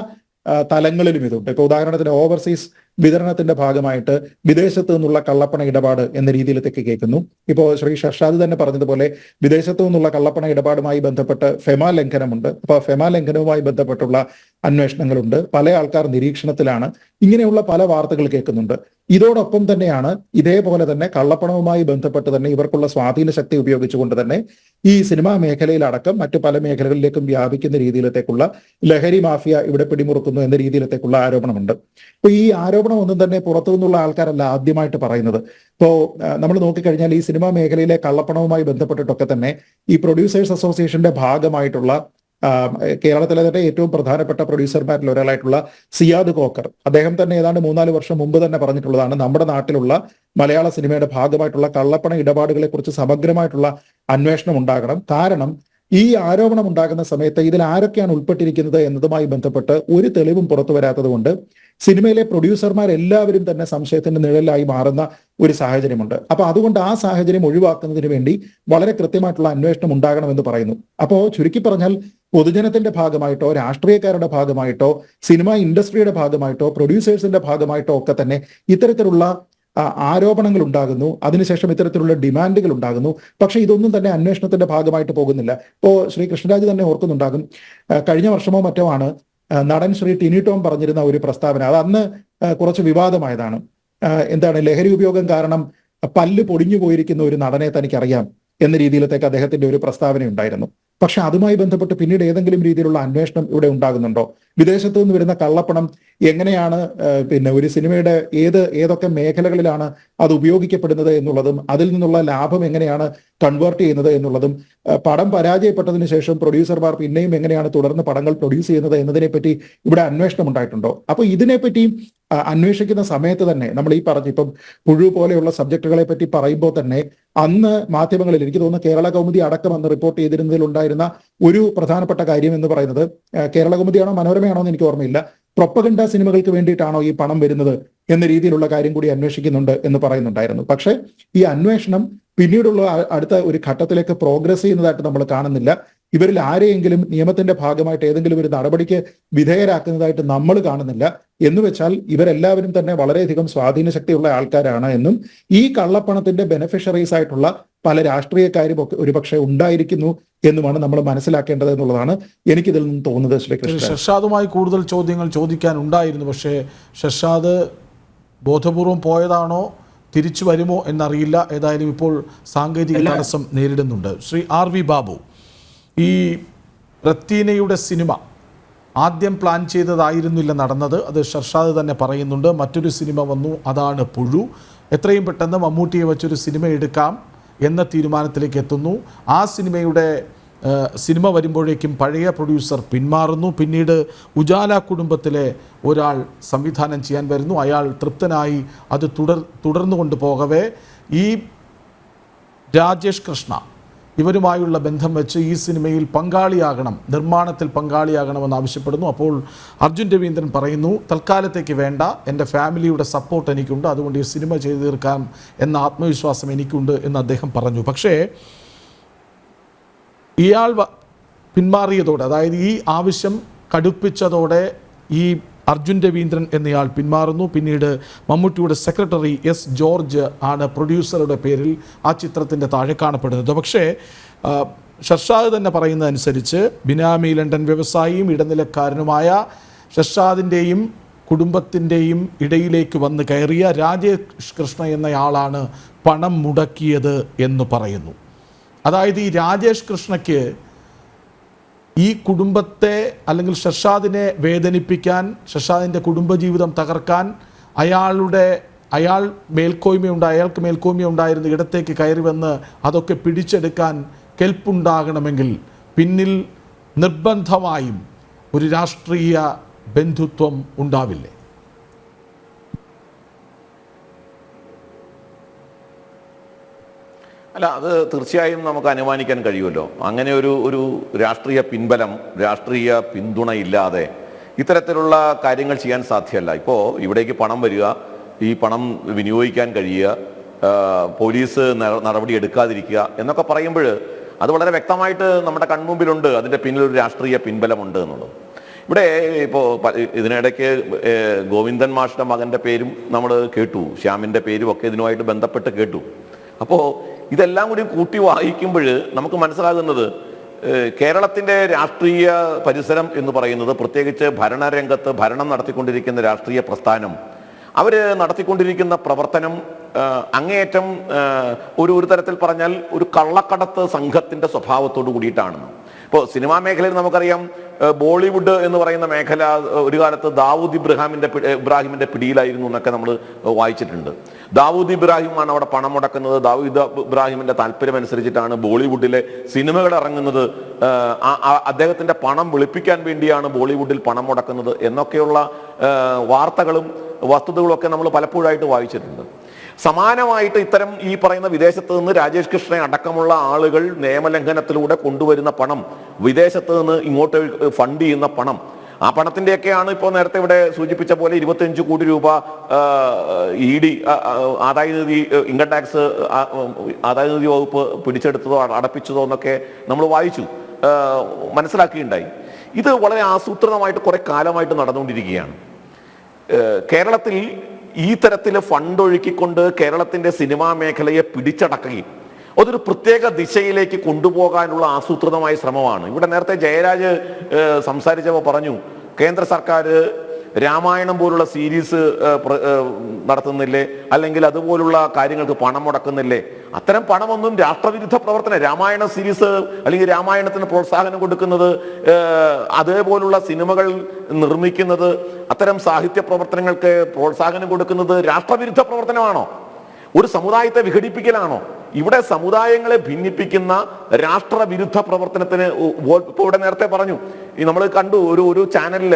തലങ്ങളിലും ഇതുണ്ട്. ഇപ്പൊ ഉദാഹരണത്തിന് ഓവർസീസ് വിതരണത്തിന്റെ ഭാഗമായിട്ട് വിദേശത്ത് നിന്നുള്ള കള്ളപ്പണ ഇടപാട് എന്ന രീതിയിലേക്ക് കേൾക്കുന്നു. ഇപ്പോൾ ശ്രീ ഷർഷാദ് തന്നെ പറഞ്ഞതുപോലെ വിദേശത്തു നിന്നുള്ള കള്ളപ്പണ ഇടപാടുമായി ബന്ധപ്പെട്ട് ഫെമ ലംഘനമുണ്ട്. അപ്പൊ ഫെമ ലംഘനവുമായി ബന്ധപ്പെട്ടുള്ള അന്വേഷണങ്ങളുണ്ട്. പല ആൾക്കാർ നിരീക്ഷണത്തിലാണ്. ഇങ്ങനെയുള്ള പല വാർത്തകൾ കേൾക്കുന്നുണ്ട്. ഇതോടൊപ്പം തന്നെയാണ് ഇതേപോലെ തന്നെ കള്ളപ്പണവുമായി ബന്ധപ്പെട്ട് തന്നെ ഇവർക്കുള്ള സ്വാധീന ശക്തി ഉപയോഗിച്ചുകൊണ്ട് തന്നെ ഈ സിനിമാ മേഖലയിലടക്കം മറ്റു പല മേഖലകളിലേക്കും വ്യാപിക്കുന്ന രീതിയിലത്തേക്കുള്ള ലഹരി മാഫിയ ഇവിടെ പിടിമുറുക്കുന്നു എന്ന രീതിയിലത്തേക്കുള്ള ആരോപണമുണ്ട്. അപ്പൊ ഈ ആരോപണം ഒന്നും തന്നെ പുറത്തു നിന്നുള്ള ആൾക്കാരല്ല ആദ്യമായിട്ട് പറയുന്നത്. ഇപ്പോ നമ്മൾ നോക്കിക്കഴിഞ്ഞാൽ ഈ സിനിമാ മേഖലയിലെ കള്ളപ്പണവുമായി ബന്ധപ്പെട്ടിട്ടൊക്കെ തന്നെ ഈ പ്രൊഡ്യൂസേഴ്സ് അസോസിയേഷന്റെ ഭാഗമായിട്ടുള്ള കേരളത്തിലെ തന്നെ ഏറ്റവും പ്രധാനപ്പെട്ട പ്രൊഡ്യൂസർമാരിൽ ഒരാളായിട്ടുള്ള സിയാദ് കോക്കർ, അദ്ദേഹം തന്നെ ഏതാണ്ട് 3-4 വർഷം മുമ്പ് തന്നെ പറഞ്ഞിട്ടുള്ളതാണ്, നമ്മുടെ നാട്ടിലുള്ള മലയാള സിനിമയുടെ ഭാഗമായിട്ടുള്ള കള്ളപ്പണ ഇടപാടുകളെ കുറിച്ച് സമഗ്രമായിട്ടുള്ള അന്വേഷണം ഉണ്ടാകണം. കാരണം ഈ ആരോപണം ഉണ്ടാകുന്ന സമയത്ത് ഇതിൽ ആരൊക്കെയാണ് ഉൾപ്പെട്ടിരിക്കുന്നത് എന്നതുമായി ബന്ധപ്പെട്ട് ഒരു തെളിവും പുറത്തു വരാത്തത് കൊണ്ട് സിനിമയിലെ പ്രൊഡ്യൂസർമാർ എല്ലാവരും തന്നെ സംശയത്തിന്റെ നിഴലായി മാറുന്ന ഒരു സാഹചര്യമുണ്ട്. അപ്പൊ അതുകൊണ്ട് ആ സാഹചര്യം ഒഴിവാക്കുന്നതിന് വേണ്ടി വളരെ കൃത്യമായിട്ടുള്ള അന്വേഷണം ഉണ്ടാകണമെന്ന് പറയുന്നു. അപ്പോ ചുരുക്കി പറഞ്ഞാൽ പൊതുജനത്തിന്റെ ഭാഗമായിട്ടോ രാഷ്ട്രീയക്കാരുടെ ഭാഗമായിട്ടോ സിനിമ ഇൻഡസ്ട്രിയുടെ ഭാഗമായിട്ടോ പ്രൊഡ്യൂസേഴ്സിന്റെ ഭാഗമായിട്ടോ ഒക്കെ തന്നെ ഇത്തരത്തിലുള്ള ആരോപണങ്ങൾ ഉണ്ടാകുന്നു, അതിനുശേഷം ഇത്തരത്തിലുള്ള ഡിമാൻഡുകൾ ഉണ്ടാകുന്നു. പക്ഷെ ഇതൊന്നും തന്നെ അന്വേഷണത്തിന്റെ ഭാഗമായിട്ട് പോകുന്നില്ല. ഇപ്പോ ശ്രീ കൃഷ്ണരാജ് തന്നെ ഓർക്കുന്നുണ്ടാകും, കഴിഞ്ഞ വർഷമോ മറ്റോ ആണ് നടൻ ശ്രീ ടിനി ടോം പറഞ്ഞിരുന്ന ഒരു പ്രസ്താവന. അത് അന്ന് കുറച്ച് വിവാദമായതാണ്. എന്താണ്, ലഹരി ഉപയോഗം കാരണം പല്ല് പൊടിഞ്ഞു പോയിരിക്കുന്ന ഒരു നടനെ തനിക്കറിയാം എന്ന രീതിയിലത്തേക്ക് അദ്ദേഹത്തിന്റെ ഒരു പ്രസ്താവന ഉണ്ടായിരുന്നു. പക്ഷെ അതുമായി ബന്ധപ്പെട്ട് പിന്നീട് ഏതെങ്കിലും രീതിയിലുള്ള അന്വേഷണം ഇവിടെ ഉണ്ടാകുന്നുണ്ടോ? വിദേശത്തു നിന്ന് വരുന്ന കള്ളപ്പണം എങ്ങനെയാണ് ഒരു സിനിമയുടെ ഏതൊക്കെ മേഖലകളിലാണ് അത് ഉപയോഗിക്കപ്പെടുന്നത് എന്നുള്ളതും അതിൽ നിന്നുള്ള ലാഭം എങ്ങനെയാണ് കൺവേർട്ട് ചെയ്യുന്നത് എന്നുള്ളതും പടം പരാജയപ്പെട്ടതിന് ശേഷം പ്രൊഡ്യൂസർമാർ പിന്നെയും എങ്ങനെയാണ് തുടർന്ന് പടങ്ങൾ പ്രൊഡ്യൂസ് ചെയ്യുന്നത് എന്നതിനെപ്പറ്റി ഇവിടെ അന്വേഷണം ഉണ്ടായിട്ടുണ്ടോ? അപ്പൊ ഇതിനെപ്പറ്റി അന്വേഷിക്കുന്ന സമയത്ത് തന്നെ നമ്മൾ ഈ ഇപ്പം പുഴു പോലെയുള്ള സബ്ജക്റ്റുകളെ പറ്റി പറയുമ്പോൾ തന്നെ അന്ന് മാധ്യമങ്ങളിൽ എനിക്ക് തോന്നുന്നു കേരള കൗമുദി അടക്കം അന്ന് റിപ്പോർട്ട് ചെയ്തിരുന്നതിൽ ഉണ്ടായിരുന്ന ഒരു പ്രധാനപ്പെട്ട കാര്യം എന്ന് പറയുന്നത്, കേരള കൗമുദിയാണോ മനോരമയാണോ എന്ന് എനിക്ക് ഓർമ്മയില്ല, പ്രൊപ്പഗണ്ട സിനിമകൾക്ക് വേണ്ടിയിട്ടാണോ ഈ പണം വരുന്നത് എന്ന രീതിയിലുള്ള കാര്യം കൂടി അന്വേഷിക്കുന്നുണ്ട് എന്ന് പറയുന്നുണ്ടായിരുന്നു. പക്ഷെ ഈ അന്വേഷണം പിന്നീടുള്ള അടുത്ത ഒരു ഘട്ടത്തിലേക്ക് പ്രോഗ്രസ് ചെയ്യുന്നതായിട്ട് നമ്മൾ കാണുന്നില്ല. ഇവരിൽ ആരെയെങ്കിലും നിയമത്തിന്റെ ഭാഗമായിട്ട് ഏതെങ്കിലും ഒരു നടപടിക്ക് വിധേയരാക്കുന്നതായിട്ട് നമ്മൾ കാണുന്നില്ല. എന്ന് വെച്ചാൽ ഇവരെല്ലാവരും തന്നെ വളരെയധികം സ്വാധീന ശക്തിയുള്ള ആൾക്കാരാണ് എന്നും ഈ കള്ളപ്പണത്തിന്റെ ബെനിഫിഷ്യറീസ് ആയിട്ടുള്ള പല രാഷ്ട്രീയക്കാരും ഒക്കെ ഒരുപക്ഷെ ഉണ്ടായിരിക്കുന്നു എന്നുമാണ് നമ്മൾ മനസ്സിലാക്കേണ്ടത് എന്നുള്ളതാണ് എനിക്കിതിൽ നിന്ന് തോന്നുന്നത്. ശ്രീകൃഷ്ണൻ, ഷർഷാദുമായി കൂടുതൽ ചോദ്യങ്ങൾ ചോദിക്കാനുണ്ടായിരുന്നു. പക്ഷേ ഷർഷാദ് ബോധപൂർവം പോയതാണോ തിരിച്ചു വരുമോ എന്നറിയില്ല. ഏതായാലും ഇപ്പോൾ സാങ്കേതിക തടസ്സം നേരിടുന്നുണ്ട്. ശ്രീ ആർ വി ബാബു, ഈ റത്തീനയുടെ സിനിമ ആദ്യം പ്ലാൻ ചെയ്തതായിരുന്നില്ല നടന്നത്, അത് ഷർഷാദ് തന്നെ പറയുന്നുണ്ട്. മറ്റൊരു സിനിമ വന്നു, അതാണ് പുഴു. എത്രയും പെട്ടെന്ന് മമ്മൂട്ടിയെ വെച്ചൊരു സിനിമ എടുക്കാം എന്ന തീരുമാനത്തിലേക്ക് എത്തുന്നു. ആ സിനിമ വരുമ്പോഴേക്കും പഴയ പ്രൊഡ്യൂസർ പിന്മാറുന്നു. പിന്നീട് ഉജാല കുടുംബത്തിലെ ഒരാൾ സംവിധാനം ചെയ്യാൻ വരുന്നു. അയാൾ തൃപ്തനായി അത് തുടർന്നു കൊണ്ടുപോകവേ ഈ രാജേഷ് കൃഷ്ണ ഇവരുമായുള്ള ബന്ധം വെച്ച് ഈ സിനിമയിൽ പങ്കാളിയാകണം, നിർമ്മാണത്തിൽ പങ്കാളിയാകണമെന്ന് ആവശ്യപ്പെടുന്നു. അപ്പോൾ അർജുൻ രവീന്ദ്രൻ പറയുന്നു, തൽക്കാലത്തേക്ക് വേണ്ട, എൻ്റെ ഫാമിലിയുടെ സപ്പോർട്ട് എനിക്കുണ്ട്, അതുകൊണ്ട് ഈ സിനിമ ചെയ്തു തീർക്കാം എന്ന ആത്മവിശ്വാസം എനിക്കുണ്ട് എന്ന് അദ്ദേഹം പറഞ്ഞു. പക്ഷേ ഇയാൾ പിന്മാറിയതോടെ, അതായത് ഈ ആവശ്യം കടുപ്പിച്ചതോടെ ഈ അർജുൻ രവീന്ദ്രൻ എന്നയാൾ പിന്മാറുന്നു. പിന്നീട് മമ്മൂട്ടിയുടെ സെക്രട്ടറി എസ് ജോർജ് ആണ് പ്രൊഡ്യൂസറുടെ പേരിൽ ആ ചിത്രത്തിൻ്റെ താഴെ കാണപ്പെടുന്നത്. പക്ഷേ ഷർഷാദ് തന്നെ പറയുന്നതനുസരിച്ച് ബിനാമി ലണ്ടൻ വ്യവസായിയും ഇടനിലക്കാരനുമായ ഷർഷാദിൻ്റെയും കുടുംബത്തിൻ്റെയും ഇടയിലേക്ക് വന്ന് കയറിയ രാജേഷ് കൃഷ്ണ എന്നയാളാണ് പണം മുടക്കിയത് എന്ന് പറയുന്നു. അതായത് ഈ രാജേഷ് കൃഷ്ണയ്ക്ക് ഈ കുടുംബത്തെ അല്ലെങ്കിൽ ഷർഷാദിനെ വേദനിപ്പിക്കാൻ, ഷർഷാദിൻ്റെ കുടുംബജീവിതം തകർക്കാൻ, അയാൾക്ക് മേൽക്കോയ്മയുണ്ടായിരുന്ന ഇടത്തേക്ക് കയറി വന്ന് അതൊക്കെ പിടിച്ചെടുക്കാൻ കെൽപ്പുണ്ടാകണമെങ്കിൽ പിന്നിൽ നിർബന്ധമായും ഒരു രാഷ്ട്രീയ ബന്ധുത്വം ഉണ്ടാവില്ലേ? അല്ല, അത് തീർച്ചയായും നമുക്ക് അനുമാനിക്കാൻ കഴിയുമല്ലോ. അങ്ങനെ ഒരു രാഷ്ട്രീയ പിൻബലം, രാഷ്ട്രീയ പിന്തുണ ഇല്ലാതെ ഇത്തരത്തിലുള്ള കാര്യങ്ങൾ ചെയ്യാൻ സാധ്യമല്ല. ഇപ്പോൾ ഇവിടേക്ക് പണം വരിക, ഈ പണം വിനിയോഗിക്കാൻ കഴിയുക, പോലീസ് നടപടി എടുക്കാതിരിക്കുക എന്നൊക്കെ പറയുമ്പോൾ അത് വളരെ വ്യക്തമായിട്ട് നമ്മുടെ കൺമുമ്പിലുണ്ട്, അതിൻ്റെ പിന്നിലൊരു രാഷ്ട്രീയ പിൻബലമുണ്ട് എന്നുള്ളത്. ഇവിടെ ഇപ്പോൾ ഇതിനിടയ്ക്ക് ഗോവിന്ദൻ മാഷിൻ്റെ മകൻ്റെ പേരും നമ്മൾ കേട്ടു, ശ്യാമിൻ്റെ പേരും ഒക്കെ ഇതിനുമായിട്ട് ബന്ധപ്പെട്ട് കേട്ടു. അപ്പോൾ ഇതെല്ലാം കൂടി കൂട്ടി വായിക്കുമ്പോൾ നമുക്ക് മനസ്സിലാകുന്നത് കേരളത്തിൻ്റെ രാഷ്ട്രീയ പരിസരം എന്ന് പറയുന്നത്, പ്രത്യേകിച്ച് ഭരണരംഗത്ത് ഭരണം നടത്തിക്കൊണ്ടിരിക്കുന്ന രാഷ്ട്രീയ പ്രസ്ഥാനം, അവർ നടത്തിക്കൊണ്ടിരിക്കുന്ന പ്രവർത്തനം അങ്ങേയറ്റം ഒരു തരത്തിൽ പറഞ്ഞാൽ ഒരു കള്ളക്കടത്ത് സംഘത്തിൻ്റെ സ്വഭാവത്തോട് കൂടിയിട്ടാണ്. ഇപ്പോൾ സിനിമാ മേഖലയിൽ നമുക്കറിയാം, ബോളിവുഡ് എന്ന് പറയുന്ന മേഖല ഒരു കാലത്ത് ദാവൂദ് ഇബ്രാഹിമിന്റെ പിടിയിലായിരുന്നു എന്നൊക്കെ നമ്മൾ വായിച്ചിട്ടുണ്ട്. ദാവൂദ് ഇബ്രാഹിമാണ് അവിടെ പണം മുടക്കുന്നത്. ദാവൂദ് ഇബ്രാഹിമിന്റെ താല്പര്യം അനുസരിച്ചിട്ടാണ് ബോളിവുഡിലെ സിനിമകൾ ഇറങ്ങുന്നത്. അദ്ദേഹത്തിന്റെ പണം വെളുപ്പിക്കാൻ വേണ്ടിയാണ് ബോളിവുഡിൽ പണം മുടക്കുന്നത് എന്നൊക്കെയുള്ള വാർത്തകളും വസ്തുതകളും ഒക്കെ നമ്മൾ പലപ്പോഴായിട്ട് വായിച്ചിട്ടുണ്ട്. സമാനമായിട്ട് ഇത്തരം ഈ പറയുന്ന വിദേശത്ത് നിന്ന് രാജേഷ് കൃഷ്ണനെ അടക്കമുള്ള ആളുകൾ നിയമലംഘനത്തിലൂടെ കൊണ്ടുവരുന്ന പണം, വിദേശത്ത് നിന്ന് ഇങ്ങോട്ട് ഫണ്ട് ചെയ്യുന്ന പണം, ആ പണത്തിന്റെയൊക്കെയാണ് ഇപ്പോൾ നേരത്തെ ഇവിടെ സൂചിപ്പിച്ച പോലെ 25 കോടി രൂപ ED ആദായനികുതി ഇൻകം ടാക്സ് ആദായനികുതി വകുപ്പ് പിടിച്ചെടുത്തതോ അടപ്പിച്ചതോ എന്നൊക്കെ നമ്മൾ വായിച്ചു, മനസ്സിലാക്കുകയുണ്ടായി. ഇത് വളരെ ആസൂത്രിതമായിട്ട് കുറെ കാലമായിട്ട് നടന്നുകൊണ്ടിരിക്കുകയാണ്. കേരളത്തിൽ ഈ തരത്തിൽ ഫണ്ട് ഒഴുക്കിക്കൊണ്ട് കേരളത്തിന്റെ സിനിമാ മേഖലയെ പിടിച്ചടക്കുകയും അതൊരു പ്രത്യേക ദിശയിലേക്ക് കൊണ്ടുപോകാനുള്ള ആസൂത്രിതമായ ശ്രമമാണ്. ഇവിടെ നേരത്തെ ജയരാജ് സംസാരിച്ചപ്പോൾ പറഞ്ഞു, കേന്ദ്ര സർക്കാർ രാമായണം പോലുള്ള സീരീസ് നടത്തുന്നില്ലേ, അല്ലെങ്കിൽ അതുപോലുള്ള കാര്യങ്ങൾക്ക് പണം മുടക്കുന്നില്ലേ? അത്തരം പണമൊന്നും രാഷ്ട്രവിരുദ്ധ പ്രവർത്തനം, രാമായണ സീരീസ് അല്ലെങ്കിൽ രാമായണത്തിന് പ്രോത്സാഹനം കൊടുക്കുന്നത്, അതേപോലുള്ള സിനിമകൾ നിർമ്മിക്കുന്നത്, അത്തരം സാഹിത്യ പ്രവർത്തനങ്ങൾക്ക് പ്രോത്സാഹനം കൊടുക്കുന്നത് രാഷ്ട്രവിരുദ്ധ പ്രവർത്തനമാണോ? ഒരു സമുദായത്തെ വിഘടിപ്പിക്കലാണോ? ഇവിടെ സമുദായങ്ങളെ ഭിന്നിപ്പിക്കുന്ന രാഷ്ട്രവിരുദ്ധ പ്രവർത്തനത്തിന് ഇപ്പോൾ ഇവിടെ നേരത്തെ പറഞ്ഞു, ഈ നമ്മൾ കണ്ടു ഒരു ചാനലിൽ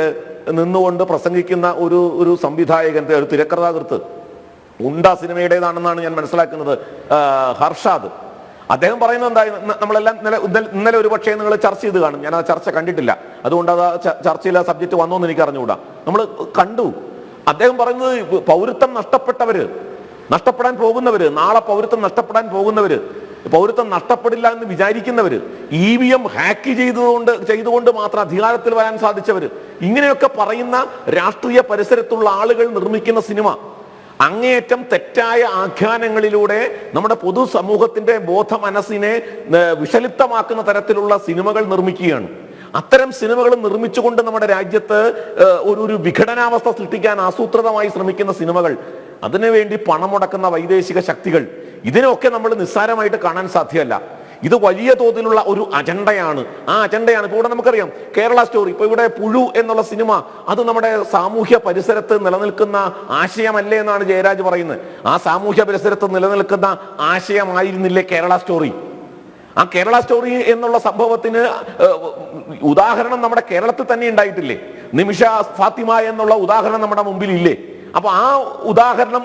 നിന്നുകൊണ്ട് പ്രസംഗിക്കുന്ന ഒരു സംവിധായകൻ, ഒരു തിരക്കഥാകൃത്ത്, ഉണ്ട സിനിമയുടേതാണെന്നാണ് ഞാൻ മനസ്സിലാക്കുന്നത്, ഹർഷാദ്. അദ്ദേഹം പറയുന്നത് എന്താ, നമ്മളെല്ലാം ഇന്നലെ ഒരു പക്ഷേ നിങ്ങൾ ചർച്ച ചെയ്ത് കാണും, ഞാൻ ആ ചർച്ച കണ്ടിട്ടില്ല, അതുകൊണ്ട് അത് ചർച്ചയിൽ ആ സബ്ജക്റ്റ് വന്നോന്ന് എനിക്ക് അറിഞ്ഞുകൂടാ. നമ്മൾ കണ്ടു, അദ്ദേഹം പറയുന്നത് പൗരത്വം നഷ്ടപ്പെടാൻ പോകുന്നവര്, നാളെ പൗരത്വം നഷ്ടപ്പെടാൻ പോകുന്നവര്, പൗരത്വം നഷ്ടപ്പെടില്ല എന്ന് വിചാരിക്കുന്നവര്, EVM ഹാക്ക് ചെയ്തുകൊണ്ട് മാത്രം അധികാരത്തിൽ വരാൻ സാധിച്ചവര്, ഇങ്ങനെയൊക്കെ പറയുന്ന രാഷ്ട്രീയ പരിസരത്തുള്ള ആളുകൾ നിർമ്മിക്കുന്ന സിനിമ അങ്ങേയറ്റം തെറ്റായ ആഖ്യാനങ്ങളിലൂടെ നമ്മുടെ പൊതുസമൂഹത്തിന്റെ ബോധ മനസ്സിനെ വിഷലിപ്തമാക്കുന്ന തരത്തിലുള്ള സിനിമകൾ നിർമ്മിക്കുകയാണ്. അത്തരം സിനിമകൾ നിർമ്മിച്ചുകൊണ്ട് നമ്മുടെ രാജ്യത്ത് ഒരു വിഘടനാവസ്ഥ സൃഷ്ടിക്കാൻ ആസൂത്രിതമായി ശ്രമിക്കുന്ന സിനിമകൾ, അതിനുവേണ്ടി പണം മുടക്കുന്ന വൈദേശിക ശക്തികൾ, ഇതിനൊക്കെ നമ്മൾ നിസ്സാരമായിട്ട് കാണാൻ സാധ്യമല്ല. ഇത് വലിയ തോതിലുള്ള ഒരു അജണ്ടയാണ്. ആ അജണ്ടയാണ് ഇപ്പോൾ ഇവിടെ നമുക്കറിയാം, കേരള സ്റ്റോറി, ഇപ്പൊ ഇവിടെ പുഴു എന്നുള്ള സിനിമ, അത് നമ്മുടെ സാമൂഹ്യ പരിസരത്ത് നിലനിൽക്കുന്ന ആശയമല്ലേ എന്നാണ് ജയരാജ് പറയുന്നത്. ആ സാമൂഹ്യ പരിസരത്ത് നിലനിൽക്കുന്ന ആശയമായിരുന്നില്ലേ കേരള സ്റ്റോറി? ആ കേരള സ്റ്റോറി എന്നുള്ള സംഭവത്തിന് ഉദാഹരണം നമ്മുടെ കേരളത്തിൽ തന്നെ ഉണ്ടായിട്ടില്ലേ? നിമിഷ ഫാത്തിമ എന്നുള്ള ഉദാഹരണം നമ്മുടെ മുമ്പിൽ ഇല്ലേ? അപ്പൊ ആ ഉദാഹരണം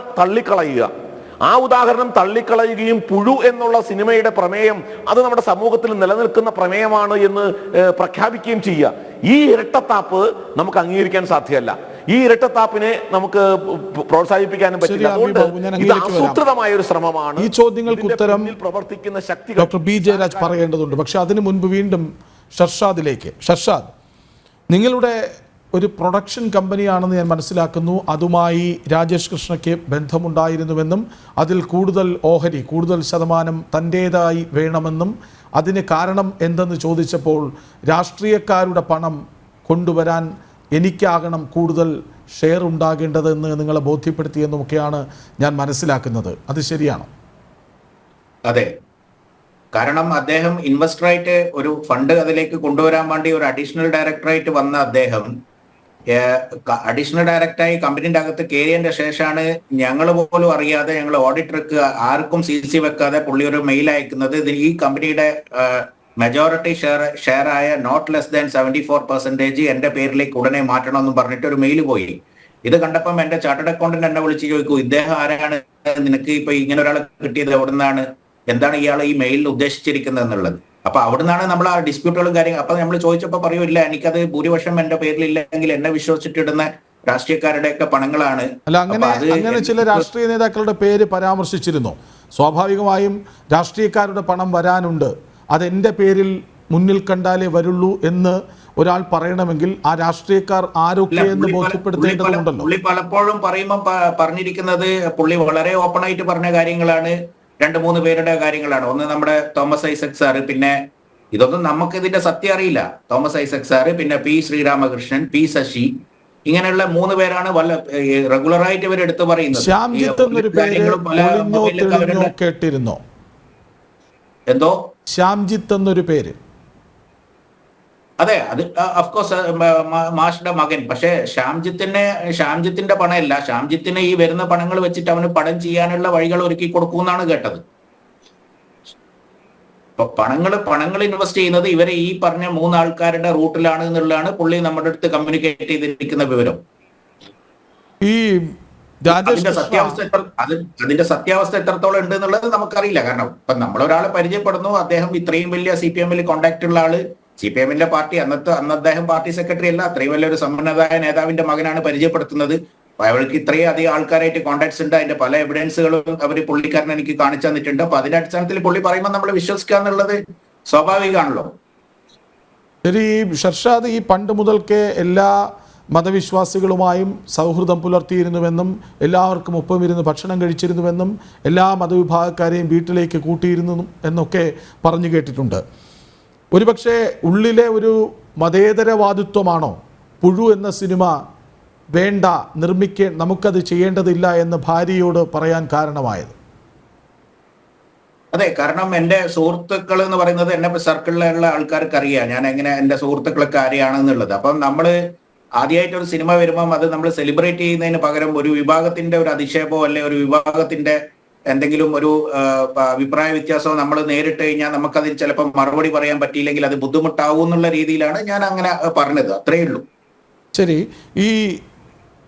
തള്ളിക്കളയുകയും പുഴു എന്നുള്ള സിനിമയുടെ പ്രമേയം അത് നമ്മുടെ സമൂഹത്തിൽ നിലനിൽക്കുന്ന പ്രമേയമാണ് എന്ന് പ്രഖ്യാപിക്കുകയും ചെയ്യുക. ഈ ഇരട്ടത്താപ്പ് നമുക്ക് അംഗീകരിക്കാൻ സാധ്യമല്ല. ഈ ഇരട്ടത്താപ്പിനെ നമുക്ക് പ്രോത്സാഹിപ്പിക്കാനും പറ്റില്ല. ഇത് ആസൂത്രിതമായ ഒരു ശ്രമമാണ്. ഈ ചോദ്യങ്ങൾക്ക് ഉത്തരം പ്രവർത്തിക്കുന്ന ശക്തി ഡോക്ടർ ബി ജയരാജ് പറയേണ്ടതുണ്ട്. പക്ഷെ അതിനു മുൻപ് വീണ്ടും ഷർഷാദിലേക്ക്. ഷർഷാദ്, നിങ്ങളുടെ ഒരു പ്രൊഡക്ഷൻ കമ്പനിയാണെന്ന് ഞാൻ മനസ്സിലാക്കുന്നു. അതുമായി രാജേഷ് കൃഷ്ണയ്ക്ക് ബന്ധമുണ്ടായിരുന്നുവെന്നും അതിൽ കൂടുതൽ ശതമാനം തൻ്റേതായി വേണമെന്നും അതിന് കാരണം എന്തെന്ന് ചോദിച്ചപ്പോൾ രാഷ്ട്രീയക്കാരുടെ പണം കൊണ്ടുവരാൻ എനിക്കാകണം കൂടുതൽ ഷെയർ ഉണ്ടാകേണ്ടതെന്ന് നിങ്ങളെ ബോധ്യപ്പെടുത്തിയെന്നുമൊക്കെയാണ് ഞാൻ മനസ്സിലാക്കുന്നത്. അത് ശരിയാണോ? അതെ, കാരണം അദ്ദേഹം ഇൻവെസ്റ്ററായിട്ട് ഒരു ഫണ്ട് അതിലേക്ക് കൊണ്ടുവരാൻ വേണ്ടി ഒരു അഡീഷണൽ ഡയറക്ടറായിട്ട് വന്ന അദ്ദേഹം അഡീഷണൽ ഡയറക്ടറായി കമ്പനിയുടെ അകത്ത് കയറിയതിന്റെ ശേഷമാണ് ഞങ്ങൾ പോലും അറിയാതെ, ഞങ്ങൾ ഓഡിറ്റർക്ക് ആർക്കും CC വെക്കാതെ പുള്ളി ഒരു മെയിൽ അയക്കുന്നത്, ഈ കമ്പനിയുടെ മെജോറിറ്റി ഷെയർ ആയ നോട്ട് ലെസ് ദാൻ 74% എന്റെ പേരിലേക്ക് ഉടനെ മാറ്റണമെന്നും പറഞ്ഞിട്ട് ഒരു മെയിൽ പോയി. ഇത് കണ്ടപ്പം എന്റെ ചാർട്ടേഡ് അക്കൗണ്ടന്റ് എന്നെ വിളിച്ച് ചോദിക്കും, ഇദ്ദേഹം ആരാണ്, നിനക്ക് ഇപ്പൊ ഇങ്ങനെ ഒരാളെ കിട്ടിയത് എവിടുന്നാണ്, എന്താണ് ഇയാൾ ഈ മെയിലിൽ ഉദ്ദേശിച്ചിരിക്കുന്നത് എന്നുള്ളത്. അപ്പൊ അവിടുന്നാണ് നമ്മൾ ആ ഡിസ്പ്യൂട്ടുകളും കാര്യങ്ങളും. അപ്പൊ നമ്മൾ ചോദിച്ചപ്പോ പറയൂല്ല, എനിക്കത് ഭൂരിപക്ഷം എന്റെ പേരിലില്ലെങ്കിൽ എന്നെ വിശ്വസിച്ചിട്ടിടുന്ന രാഷ്ട്രീയക്കാരുടെ ഒക്കെ പണങ്ങളാണ്. അല്ല, അങ്ങനെ ചില രാഷ്ട്രീയ നേതാക്കളുടെ പേര് പരാമർശിച്ചിരുന്നു. സ്വാഭാവികമായും രാഷ്ട്രീയക്കാരുടെ പണം വരാനുണ്ട്, അതെന്റെ പേരിൽ മുന്നിൽ കണ്ടാലേ വരുള്ളൂ എന്ന് ഒരാൾ പറയണമെങ്കിൽ ആ രാഷ്ട്രീയക്കാർ ആരൊക്കെ എന്ന് ബോധ്യപ്പെടുത്തേണ്ടതുണ്ടല്ലോ. പുള്ളി പലപ്പോഴും പറയുമ്പോൾ പറഞ്ഞിരിക്കുന്നത്, പുള്ളി വളരെ ഓപ്പൺ ആയിട്ട് പറഞ്ഞ കാര്യങ്ങളാണ്, 2-3 പേരുടെ കാര്യങ്ങളാണ്. ഒന്ന് നമ്മുടെ തോമസ് ഐസക് സാറ്, പിന്നെ ഇതൊന്നും നമുക്ക് ഇതിന്റെ സത്യം അറിയില്ല, തോമസ് ഐസക് സാറ്, പിന്നെ P ശ്രീരാമകൃഷ്ണൻ, P ശശി, ഇങ്ങനെയുള്ള 3 പേരാണ് റെഗുലറായിട്ട് ഇവർ എടുത്തു പറയുന്നത്. ശ്യാംജിത്ത് എന്നൊരു പേര് കേട്ടിരുന്നോ? എന്തോ ശ്യാംജിത്ത് എന്നൊരു പേര്? അതെ, അത് അഫ്കോഴ്സ് മാഷിന്റെ മകൻ. പക്ഷെ ശ്യാംജിത്തിന്റെ പണമല്ല, ശ്യാംജിത്തിന് ഈ വരുന്ന പണങ്ങൾ വെച്ചിട്ട് അവന് പടം ചെയ്യാനുള്ള വഴികൾ ഒരുക്കി കൊടുക്കുമെന്നാണ് കേട്ടത്. പണങ്ങൾ ഇൻവെസ്റ്റ് ചെയ്യുന്നത് ഇവരെ ഈ പറഞ്ഞ 3 ആൾക്കാരുടെ റൂട്ടിലാണ് എന്നുള്ളതാണ് പുള്ളി നമ്മുടെ അടുത്ത് കമ്മ്യൂണിക്കേറ്റ് ചെയ്തിരിക്കുന്ന വിവരം. ഈ രാജേഷ് അതിന്റെ സത്യാവസ്ഥ എത്രത്തോളം ഉണ്ട് എന്നുള്ളത് നമുക്കറിയില്ല. കാരണം ഇപ്പൊ നമ്മളൊരാളെ പരിചയപ്പെടുന്നു, അദ്ദേഹം ഇത്രയും വലിയ CPM-ൽ കോണ്ടാക്ട് ഉള്ള ആള്, CPM-ന്റെ പാർട്ടി അന്ന് അദ്ദേഹം പാർട്ടി സെക്രട്ടറി അല്ല, അത്രയും വലിയൊരു സമ്പന്നതായ നേതാവിന്റെ മകനാണ് പരിചയപ്പെടുത്തുന്നത്. അപ്പൊ അവർക്ക് ഇത്രയും അധികം ആൾക്കാരായിട്ട് കോണ്ടാക്ട്സ് ഉണ്ട്. അതിന്റെ പല എവിഡൻസുകളും അവർ പുള്ളിക്കാരൻ എനിക്ക് കാണിച്ചു തന്നിട്ടുണ്ട്. അപ്പൊ അതിന്റെ അടിസ്ഥാനത്തിൽ പുള്ളി പറയുമ്പോൾ നമ്മൾ വിശ്വസിക്കുക എന്നുള്ളത് സ്വാഭാവികമാണല്ലോ. ശരി ഷർഷാദ്, ഈ പണ്ട് മുതൽക്കേ എല്ലാ മതവിശ്വാസികളുമായും സൗഹൃദം പുലർത്തിയിരുന്നുവെന്നും എല്ലാവർക്കും ഒപ്പമിരുന്ന് ഭക്ഷണം കഴിച്ചിരുന്നുവെന്നും എല്ലാ മതവിഭാഗക്കാരെയും വീട്ടിലേക്ക് കൂട്ടിയിരുന്നു എന്നൊക്കെ പറഞ്ഞു കേട്ടിട്ടുണ്ട്. ഒരുപക്ഷെ ഉള്ളിലെ ഒരു മതേതരവാദിത്വമാണോ പുഴു എന്ന സിനിമ വേണ്ട, നമുക്കത് ചെയ്യേണ്ടതില്ല എന്ന് ഭാര്യയോട് പറയാൻ കാരണമായത്? അതെ, കാരണം എന്റെ സുഹൃത്തുക്കൾ എന്ന് പറയുന്നത് എന്നെ സർക്കിളിലുള്ള ആൾക്കാർക്ക് അറിയാം ഞാൻ എങ്ങനെ എന്റെ സുഹൃത്തുക്കളൊക്കെ ആരെയാണെന്നുള്ളത്. അപ്പം നമ്മള് ആദ്യമായിട്ട് ഒരു സിനിമ വരുമ്പം അത് നമ്മൾ സെലിബ്രേറ്റ് ചെയ്യുന്നതിന് പകരം ഒരു വിഭാഗത്തിന്റെ ഒരു അധിക്ഷേപമോ അല്ലെ ഒരു വിഭാഗത്തിന്റെ എന്തെങ്കിലും ഒരു അഭിപ്രായ വ്യത്യാസമോ നമ്മൾ നേരിട്ട് കഴിഞ്ഞാൽ നമുക്കതിൽ ചിലപ്പോൾ മറുപടി പറയാൻ പറ്റിയില്ലെങ്കിൽ അത് ബുദ്ധിമുട്ടാവും എന്നുള്ള രീതിയിലാണ് ഞാൻ അങ്ങനെ പറഞ്ഞത്. അത്രയേ ഉള്ളൂ. ശരി, ഈ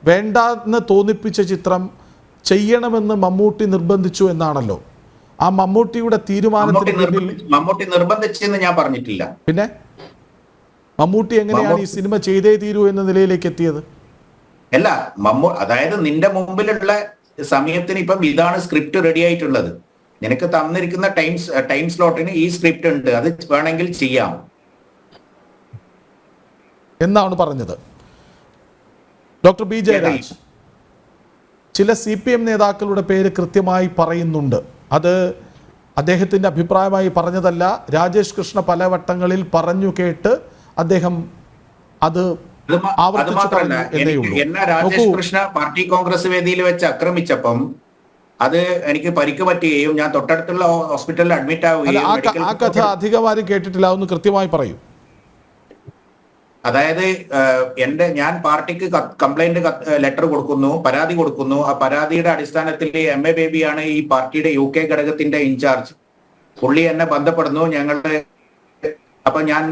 വേണ്ടെന്ന് തോന്നിപ്പിച്ച ചിത്രം ചെയ്യണമെന്ന് മമ്മൂട്ടി നിർബന്ധിച്ചു എന്നാണല്ലോ. ആ മമ്മൂട്ടിയുടെ തീരുമാനത്തിന് മമ്മൂട്ടി നിർബന്ധിച്ചെന്ന് ഞാൻ പറഞ്ഞിട്ടില്ല. പിന്നെ മമ്മൂട്ടി എങ്ങനെയാണ് ഈ സിനിമ ചെയ്തേ തീരൂ എന്ന നിലയിലേക്ക് എത്തിയത്? അല്ല, അതായത് നിന്റെ മുമ്പിലുള്ള സമയത്തിന് ഇപ്പം ഇതാണ് സ്ക്രിപ്റ്റ് റെഡി ആയിട്ടുള്ളത്, നിനക്ക് തന്നിരിക്കുന്ന ടൈം സ്ലോട്ടിന് ഈ സ്ക്രിപ്റ്റ് ഉണ്ട്, അത് വേണമെങ്കിൽ ചെയ്യാം എന്നാണ് പറഞ്ഞത്. ഡോക്ടർ ബി ജയരാജ്, ചില CPM നേതാക്കളുടെ പേര് കൃത്യമായി പറയുന്നുണ്ട്. അത് അദ്ദേഹത്തിൻ്റെ അഭിപ്രായമായി പറഞ്ഞതല്ല. രാജേഷ് കൃഷ്ണ പല വട്ടങ്ങളിൽ പറഞ്ഞു കേട്ട് അദ്ദേഹം അത് എന്നെ രാജേഷ് കൃഷ്ണ പാർട്ടി കോൺഗ്രസ് വേദിയിൽ വെച്ച് ആക്രമിച്ചപ്പം അത് എനിക്ക് പരിക്ക് പറ്റുകയും ഞാൻ തൊട്ടടുത്തുള്ള ഹോസ്പിറ്റലിൽ അഡ്മിറ്റ് ആവുകയും ആ കഥ അധികം ആരും കേട്ടിട്ടില്ല, ഒന്ന് കൃത്യമായി പറയൂ. അതായത് ഞാൻ പാർട്ടിക്ക് കംപ്ലൈന്റ് ലെറ്റർ കൊടുക്കുന്നു, പരാതി കൊടുക്കുന്നു. ആ പരാതിയുടെ അടിസ്ഥാനത്തിൽ MA ബേബിയാണ് ഈ പാർട്ടിയുടെ UK ഘടകത്തിന്റെ ഇൻചാർജ്. പുള്ളി എന്നെ ബന്ധപ്പെടുന്നു. അപ്പൊ ഞാൻ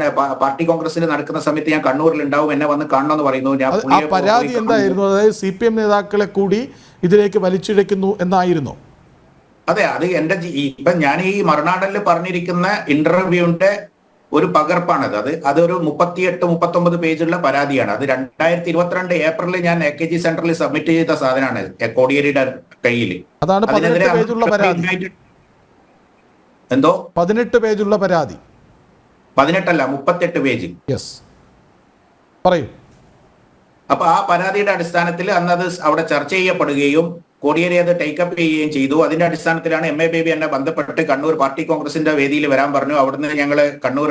പാർട്ടി കോൺഗ്രസിന് നടക്കുന്ന സമയത്ത് ഞാൻ കണ്ണൂരിൽ ഉണ്ടാവും, എന്നെ വന്ന് കാണണമെന്ന് പറയുന്നു. ആ പരാതി എന്തായിരുന്നു? അതായത് CPM നേതാക്കളെ കൂടി ഇതിലേക്ക് വലിച്ചിഴക്കുന്നു എന്നായിരുന്നു? അതെ, അത് ഇപ്പൊ ഞാൻ ഈ മറുനാടനിൽ പറഞ്ഞിരിക്കുന്ന ഇന്റർവ്യൂവിന്റെ ഒരു പകർപ്പാണത്. അതൊരു 38-39 പേജുള്ള പരാതിയാണ്. അത് 2022 ഏപ്രിലിൽ ഞാൻ AKG സെന്ററിൽ സബ്മിറ്റ് ചെയ്ത സാധനമാണ് കോടിയേരിയുടെ കയ്യിൽ. അതാണ് 18 പേജുള്ള പരാതി. എന്തോ 18 പേജുള്ള പരാതി? 18 അല്ല, 38 പേജ്. യെസ്, പറയൂ. അപ്പൊ ആ പരാതിയുടെ അടിസ്ഥാനത്തിൽ അന്ന് അത് അവിടെ ചർച്ച ചെയ്യപ്പെടുകയും കോടിയേരി അത് ടേക്കപ്പ് ചെയ്യുകയും ചെയ്തു. അതിന്റെ അടിസ്ഥാനത്തിലാണ് MA ബേബി എന്നെ ബന്ധപ്പെട്ട് കണ്ണൂർ പാർട്ടി കോൺഗ്രസിന്റെ വേദിയിൽ വരാൻ പറഞ്ഞു. അവിടുന്ന് ഞങ്ങള് കണ്ണൂർ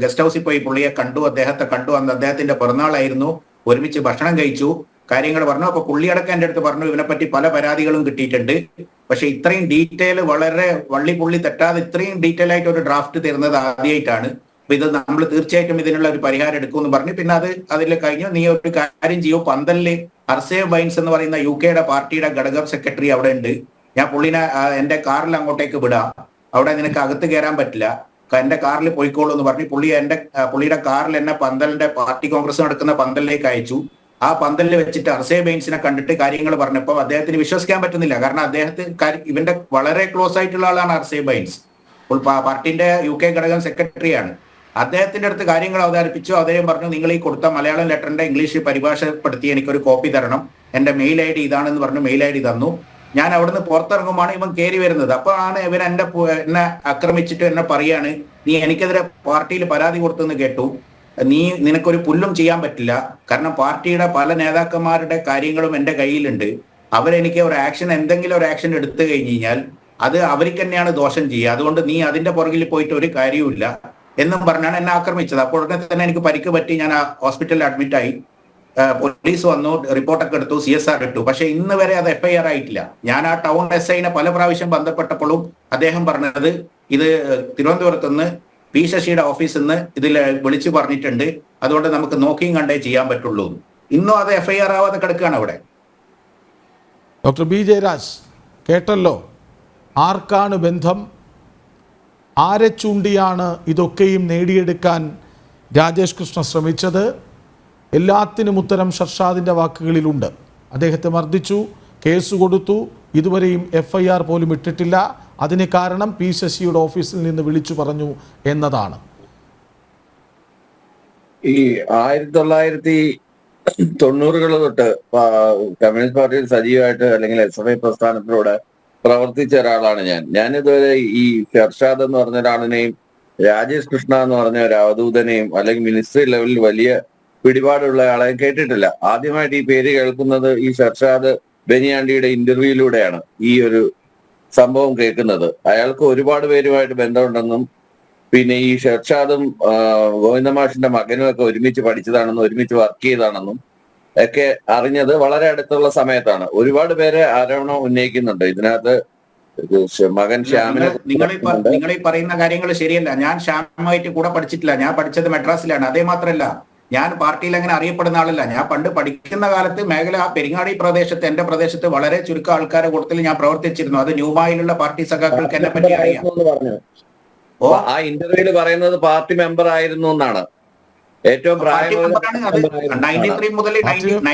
ഗസ്റ്റ് ഹൗസിൽ പോയി പുള്ളിയെ കണ്ടു, അദ്ദേഹത്തെ കണ്ടു. അന്ന് അദ്ദേഹത്തിന്റെ പിറന്നാളായിരുന്നു. ഒരുമിച്ച് ഭക്ഷണം കഴിച്ചു, കാര്യങ്ങൾ പറഞ്ഞു. അപ്പൊ പുള്ളിയടക്കം എൻ്റെ അടുത്ത് പറഞ്ഞു ഇതിനെപ്പറ്റി പല പരാതികളും കിട്ടിയിട്ടുണ്ട്, പക്ഷെ ഇത്രയും ഡീറ്റെയിൽ, വളരെ വള്ളിപുള്ളി തെറ്റാതെ ഇത്രയും ഡീറ്റെയിൽ ആയിട്ട് ഒരു ഡ്രാഫ്റ്റ് തരുന്നത് ആദ്യമായിട്ടാണ്. അപ്പൊ ഇത് നമ്മൾ തീർച്ചയായിട്ടും ഇതിനുള്ള ഒരു പരിഹാരം എടുക്കുമെന്ന് പറഞ്ഞു. പിന്നെ അതിൽ കഴിഞ്ഞു, നീ ഒരു കാര്യം ചെയ്യൂ, പന്തലില് അർസേവ് ബൈൻസ് എന്ന് പറയുന്ന UK പാർട്ടിയുടെ ഘടകം സെക്രട്ടറി അവിടെ ഉണ്ട്, ഞാൻ പുള്ളിനെ എന്റെ കാറിൽ അങ്ങോട്ടേക്ക് വിടാം, അവിടെ നിനക്ക് അകത്ത് കയറാൻ പറ്റില്ല, എന്റെ കാറിൽ പോയിക്കോളൂ എന്ന് പറഞ്ഞു. പുള്ളിയുടെ കാറിൽ എന്നെ പന്തലിന്റെ പാർട്ടി കോൺഗ്രസ് നടക്കുന്ന പന്തലിലേക്ക് അയച്ചു. ആ പന്തലിൽ വെച്ചിട്ട് അർസേവ് ബൈൻസിനെ കണ്ടിട്ട് കാര്യങ്ങൾ പറഞ്ഞപ്പോൾ അദ്ദേഹത്തിന് വിശ്വസിക്കാൻ പറ്റുന്നില്ല. കാരണം ഇവന്റെ വളരെ ക്ലോസ് ആയിട്ടുള്ള ആളാണ് അർസേവ് ബൈൻസ്, പാർട്ടിന്റെ UK ഘടകം സെക്രട്ടറിയാണ്. അദ്ദേഹത്തിന്റെ അടുത്ത് കാര്യങ്ങൾ അവതരിപ്പിച്ചു. അദ്ദേഹം പറഞ്ഞു, നിങ്ങൾ ഈ കൊടുത്ത മലയാളം ലെറ്ററിന്റെ ഇംഗ്ലീഷ് പരിഭാഷപ്പെടുത്തി എനിക്കൊരു കോപ്പി തരണം, എന്റെ മെയിൽ ID ഇതാണെന്ന് പറഞ്ഞു. മെയിൽ ID തന്നു. ഞാൻ അവിടുന്ന് പുറത്തിറങ്ങുമ്പോൾ ഇവൻ കയറി വരുന്നത്. അപ്പോഴാണ് ഇവൻ എന്നെ ആക്രമിച്ചിട്ട് എന്നെ പറയാണ്, നീ എനിക്കെതിരെ പാർട്ടിയിൽ പരാതി കൊടുത്തെന്ന് കേട്ടു, നിനക്കൊരു പുല്ലും ചെയ്യാൻ പറ്റില്ല, കാരണം പാർട്ടിയുടെ പല നേതാക്കന്മാരുടെ കാര്യങ്ങളും എന്റെ കയ്യിലുണ്ട്, അവരെനിക്ക് എന്തെങ്കിലും ഒരു ആക്ഷൻ എടുത്തു കഴിഞ്ഞു കഴിഞ്ഞാൽ അത് അവർക്ക് തന്നെയാണ് ദോഷം ചെയ്യുക, അതുകൊണ്ട് നീ അതിന്റെ പുറകിൽ പോയിട്ട് ഒരു കാര്യവുമില്ല എന്നും പറഞ്ഞാണ് എന്നെ ആക്രമിച്ചത്. അപ്പോൾ ഉടനെ തന്നെ എനിക്ക് പരിക്ക് പറ്റി, ഞാൻ ആ ഹോസ്പിറ്റലിൽ അഡ്മിറ്റായി. പോലീസ് വന്നു, റിപ്പോർട്ടൊക്കെ എടുത്തു, CSR ഇട്ടു. പക്ഷെ ഇന്ന് വരെ അത് FIR ആയിട്ടില്ല. ഞാൻ ആ ടൗൺ SIനെ പല പ്രാവശ്യം ബന്ധപ്പെട്ടപ്പോഴും അദ്ദേഹം പറഞ്ഞത് ഇത് തിരുവനന്തപുരത്ത് നിന്ന് P ശശിയുടെ ഓഫീസിൽ നിന്ന് ഇതിൽ വിളിച്ചു പറഞ്ഞിട്ടുണ്ട്, അതുകൊണ്ട് നമുക്ക് നോക്കിയും കണ്ടേ ചെയ്യാൻ പറ്റുള്ളൂ. ഇന്നും അത് FIR ആവാതെ കിടക്കുകയാണ് അവിടെ. ഡോക്ടർ ബി ജയരാജ്, കേട്ടല്ലോ, ആർക്കാണ് ബന്ധം, ആരെ ചൂണ്ടിയാണ് ഇതൊക്കെയും നേടിയെടുക്കാൻ രാജേഷ് കൃഷ്ണ ശ്രമിച്ചത്? എല്ലാത്തിനും ഉത്തരം ഷർഷാദിൻ്റെ വാക്കുകളിലുണ്ട്. അദ്ദേഹത്തെ മർദ്ദിച്ചു, കേസ് കൊടുത്തു, ഇതുവരെയും FIR പോലും ഇട്ടിട്ടില്ല. അതിന് കാരണം പി ശശിയുടെ ഓഫീസിൽ നിന്ന് വിളിച്ചു പറഞ്ഞു എന്നതാണ്. ഈ 1990-കൾ തൊട്ട് കമ്മ്യൂണിസ്റ്റ് പാർട്ടിയിൽ സജീവമായിട്ട് അല്ലെങ്കിൽ SFI പ്രസ്ഥാനത്തിലൂടെ പ്രവർത്തിച്ച ഒരാളാണ് ഞാനിതുവരെ ഈ ഷെർഷാദ് എന്ന് പറഞ്ഞ ഒരാളിനെയും രാജേഷ് കൃഷ്ണ എന്ന് പറഞ്ഞ ഒരു അവധൂതനെയും അല്ലെങ്കിൽ മിനിസ്ട്രി ലെവലിൽ വലിയ പിടിപാടുള്ള ആളെ കേട്ടിട്ടില്ല. ആദ്യമായിട്ട് ഈ പേര് കേൾക്കുന്നത് ഈ ഷെർഷാദ് ബെനിയാണ്ടിയുടെ ഇന്റർവ്യൂയിലൂടെയാണ് ഈ ഒരു സംഭവം കേൾക്കുന്നത്. അയാൾക്ക് ഒരുപാട് പേരുമായിട്ട് ബന്ധമുണ്ടെന്നും പിന്നെ ഈ ഷെർഷാദും ഗോവിന്ദമാഷിന്റെ മകനും ഒക്കെ ഒരുമിച്ച് പഠിച്ചതാണെന്നും ഒരുമിച്ച് വർക്ക് ചെയ്താണെന്നും ഒക്കെ അറിഞ്ഞത് വളരെ അടുത്തുള്ള സമയത്താണ്. ഒരുപാട് പേര് ആരോപണം ഉന്നയിക്കുന്നുണ്ട് ഇതിനകത്ത്. മകൻ ശ്യാമിനെ നിങ്ങൾ ഈ പറയുന്ന കാര്യങ്ങൾ ശരിയല്ല. ഞാൻ ശ്യാമുമായിട്ട് കൂടെ പഠിച്ചിട്ടില്ല. ഞാൻ പഠിച്ചത് മദ്രാസിലാണ്. അതേ മാത്രമല്ല, ഞാൻ പാർട്ടിയിൽ അങ്ങനെ അറിയപ്പെടുന്ന ആളല്ല. ഞാൻ പണ്ട് പഠിക്കുന്ന കാലത്ത് മേഖല പെരിങ്ങാടി പ്രദേശത്ത്, എന്റെ പ്രദേശത്ത് വളരെ ചുരുക്കം ആൾക്കാരെ കൂട്ടത്തിൽ ഞാൻ പ്രവർത്തിച്ചിരുന്നു. അത് ന്യൂമായിലുള്ള പാർട്ടി സഖാക്കൾക്ക് എന്നെ പറ്റി അറിയാം. ആ ഇന്റർവ്യൂല് പറയുന്നത് പാർട്ടി മെമ്പർ ആയിരുന്നു എന്നാണ്. ഏറ്റവും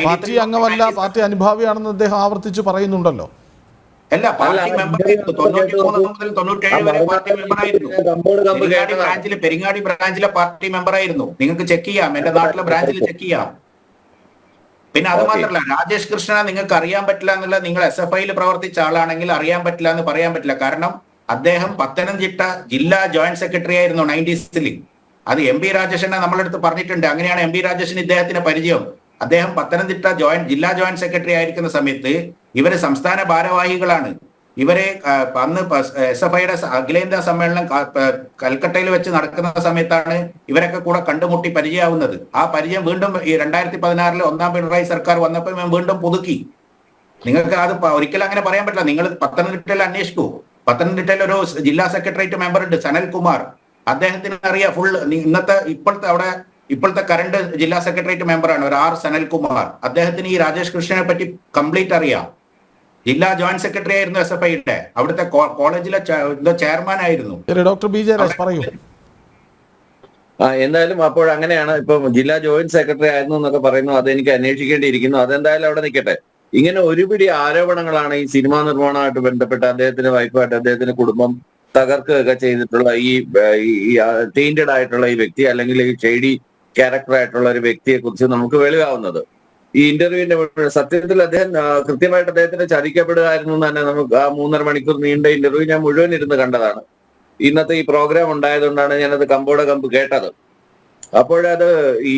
പാർട്ടി അംഗമല്ല, പാർട്ടി അനുഭാവിയാണെന്ന് അദ്ദേഹം ആവർത്തിച്ച് പറയുന്നുണ്ടല്ലോ. അല്ല, പാർട്ടി മെമ്പറായിരുന്നു. 93 മുതൽ 97 വരെ പാർട്ടി മെമ്പറായിരുന്നു. പെരിങ്ങാടി ബ്രാഞ്ചിലെ പാർട്ടി മെമ്പറായിരുന്നു. നിങ്ങൾക്ക് ചെക്ക് ചെയ്യാം, എന്റെ നാട്ടിലെ ബ്രാഞ്ചിൽ ചെക്ക് ചെയ്യാം. പിന്നെ അത് മാത്രമല്ല, രാജേഷ് കൃഷ്ണനെ നിങ്ങൾക്ക് അറിയാൻ പറ്റില്ല എന്നുള്ള, നിങ്ങൾ SFIയിൽ പ്രവർത്തിച്ച ആളാണെങ്കിൽ അറിയാൻ പറ്റില്ല എന്ന് പറയാൻ പറ്റില്ല. കാരണം അദ്ദേഹം പത്തനംതിട്ട ജില്ലാ ജോയിന്റ് സെക്രട്ടറി ആയിരുന്നു 90s. അത് MP രാജേഷിനെ നമ്മളെടുത്ത് പറഞ്ഞിട്ടുണ്ട്. അങ്ങനെയാണ് MP രാജേഷിന് ഇദ്ദേഹത്തിന് പരിചയം. അദ്ദേഹം പത്തനംതിട്ട ജില്ലാ ജോയിന്റ് സെക്രട്ടറി ആയിരിക്കുന്ന സമയത്ത് ഇവര് സംസ്ഥാന ഭാരവാഹികളാണ്. ഇവരെ അന്ന് SFIയുടെ അഖിലേന്ത്യാ സമ്മേളനം കൽക്കട്ടയിൽ വെച്ച് നടക്കുന്ന സമയത്താണ് ഇവരൊക്കെ കൂടെ കണ്ടുമുട്ടി പരിചയമാവുന്നത്. ആ പരിചയം വീണ്ടും ഈ 2016 ഒന്നാം പിണറായി സർക്കാർ വന്നപ്പോൾ വീണ്ടും പുതുക്കി. നിങ്ങൾക്ക് അത് ഒരിക്കലും അങ്ങനെ പറയാൻ പറ്റില്ല. നിങ്ങൾ പത്തനംതിട്ടയിൽ അന്വേഷിക്കൂ. പത്തനംതിട്ടയിൽ ഒരു ജില്ലാ സെക്രട്ടേറിയറ്റ് മെമ്പർ ഉണ്ട്, സനൽകുമാർ. അദ്ദേഹത്തിന് അറിയാം ഫുൾ. ഇപ്പോഴത്തെ കറണ്ട് ജില്ലാ സെക്രട്ടേറിയറ്റ് മെമ്പറാണ് ഒരു സനൽകുമാർ. അദ്ദേഹത്തിന് ഈ രാജേഷ് കൃഷ്ണനെ പറ്റി കംപ്ലീറ്റ് അറിയാം. ജില്ലാ ജോയിന്റ് സെക്രട്ടറി ആയിരുന്നു SFIയുടെ. അവിടുത്തെ കോളേജിലെ ചെയർമാൻ ആയിരുന്നു. ഡോക്ടർ BJ രാജ് പറയൂ. എന്തായാലും അപ്പോൾ അങ്ങനെയാണ്. ഇപ്പൊ ജില്ലാ ജോയിന്റ് സെക്രട്ടറി ആയിരുന്നു എന്നൊക്കെ പറയുന്നു. അതെനിക്ക് അന്വേഷിക്കേണ്ടിയിരിക്കുന്നു. അതെന്തായാലും അവിടെ നിൽക്കട്ടെ. ഇങ്ങനെ ഒരുപിടി ആരോപണങ്ങളാണ് ഈ സിനിമാ നിർമ്മാണമായിട്ട് ബന്ധപ്പെട്ട് അദ്ദേഹത്തിന്റെ വൈഫായിട്ട് അദ്ദേഹത്തിന്റെ കുടുംബം തകർക്കുകയൊക്കെ ചെയ്തിട്ടുള്ള ഈ ടീൻറ്റഡ് ആയിട്ടുള്ള ഈ വ്യക്തി, അല്ലെങ്കിൽ ഈ ഷെയ്ഡി ക്യാരക്ടർ ആയിട്ടുള്ള ഒരു വ്യക്തിയെ കുറിച്ച് നമുക്ക് വെളിവാവുന്നത്. ഈ ഇന്റർവ്യൂവിന്റെ സത്യത്തിൽ അദ്ദേഹം കൃത്യമായിട്ട് അദ്ദേഹത്തിന് ചതിക്കപ്പെടുകയായിരുന്നു എന്ന് തന്നെ നമുക്ക് ആ 3.5 മണിക്കൂർ നീണ്ട ഇന്റർവ്യൂ ഞാൻ മുഴുവൻ ഇരുന്ന് കണ്ടതാണ്. ഇന്നത്തെ ഈ പ്രോഗ്രാം ഉണ്ടായതുകൊണ്ടാണ് ഞാനത് കമ്പോടെ കമ്പ് കേട്ടത്. അപ്പോഴത് ഈ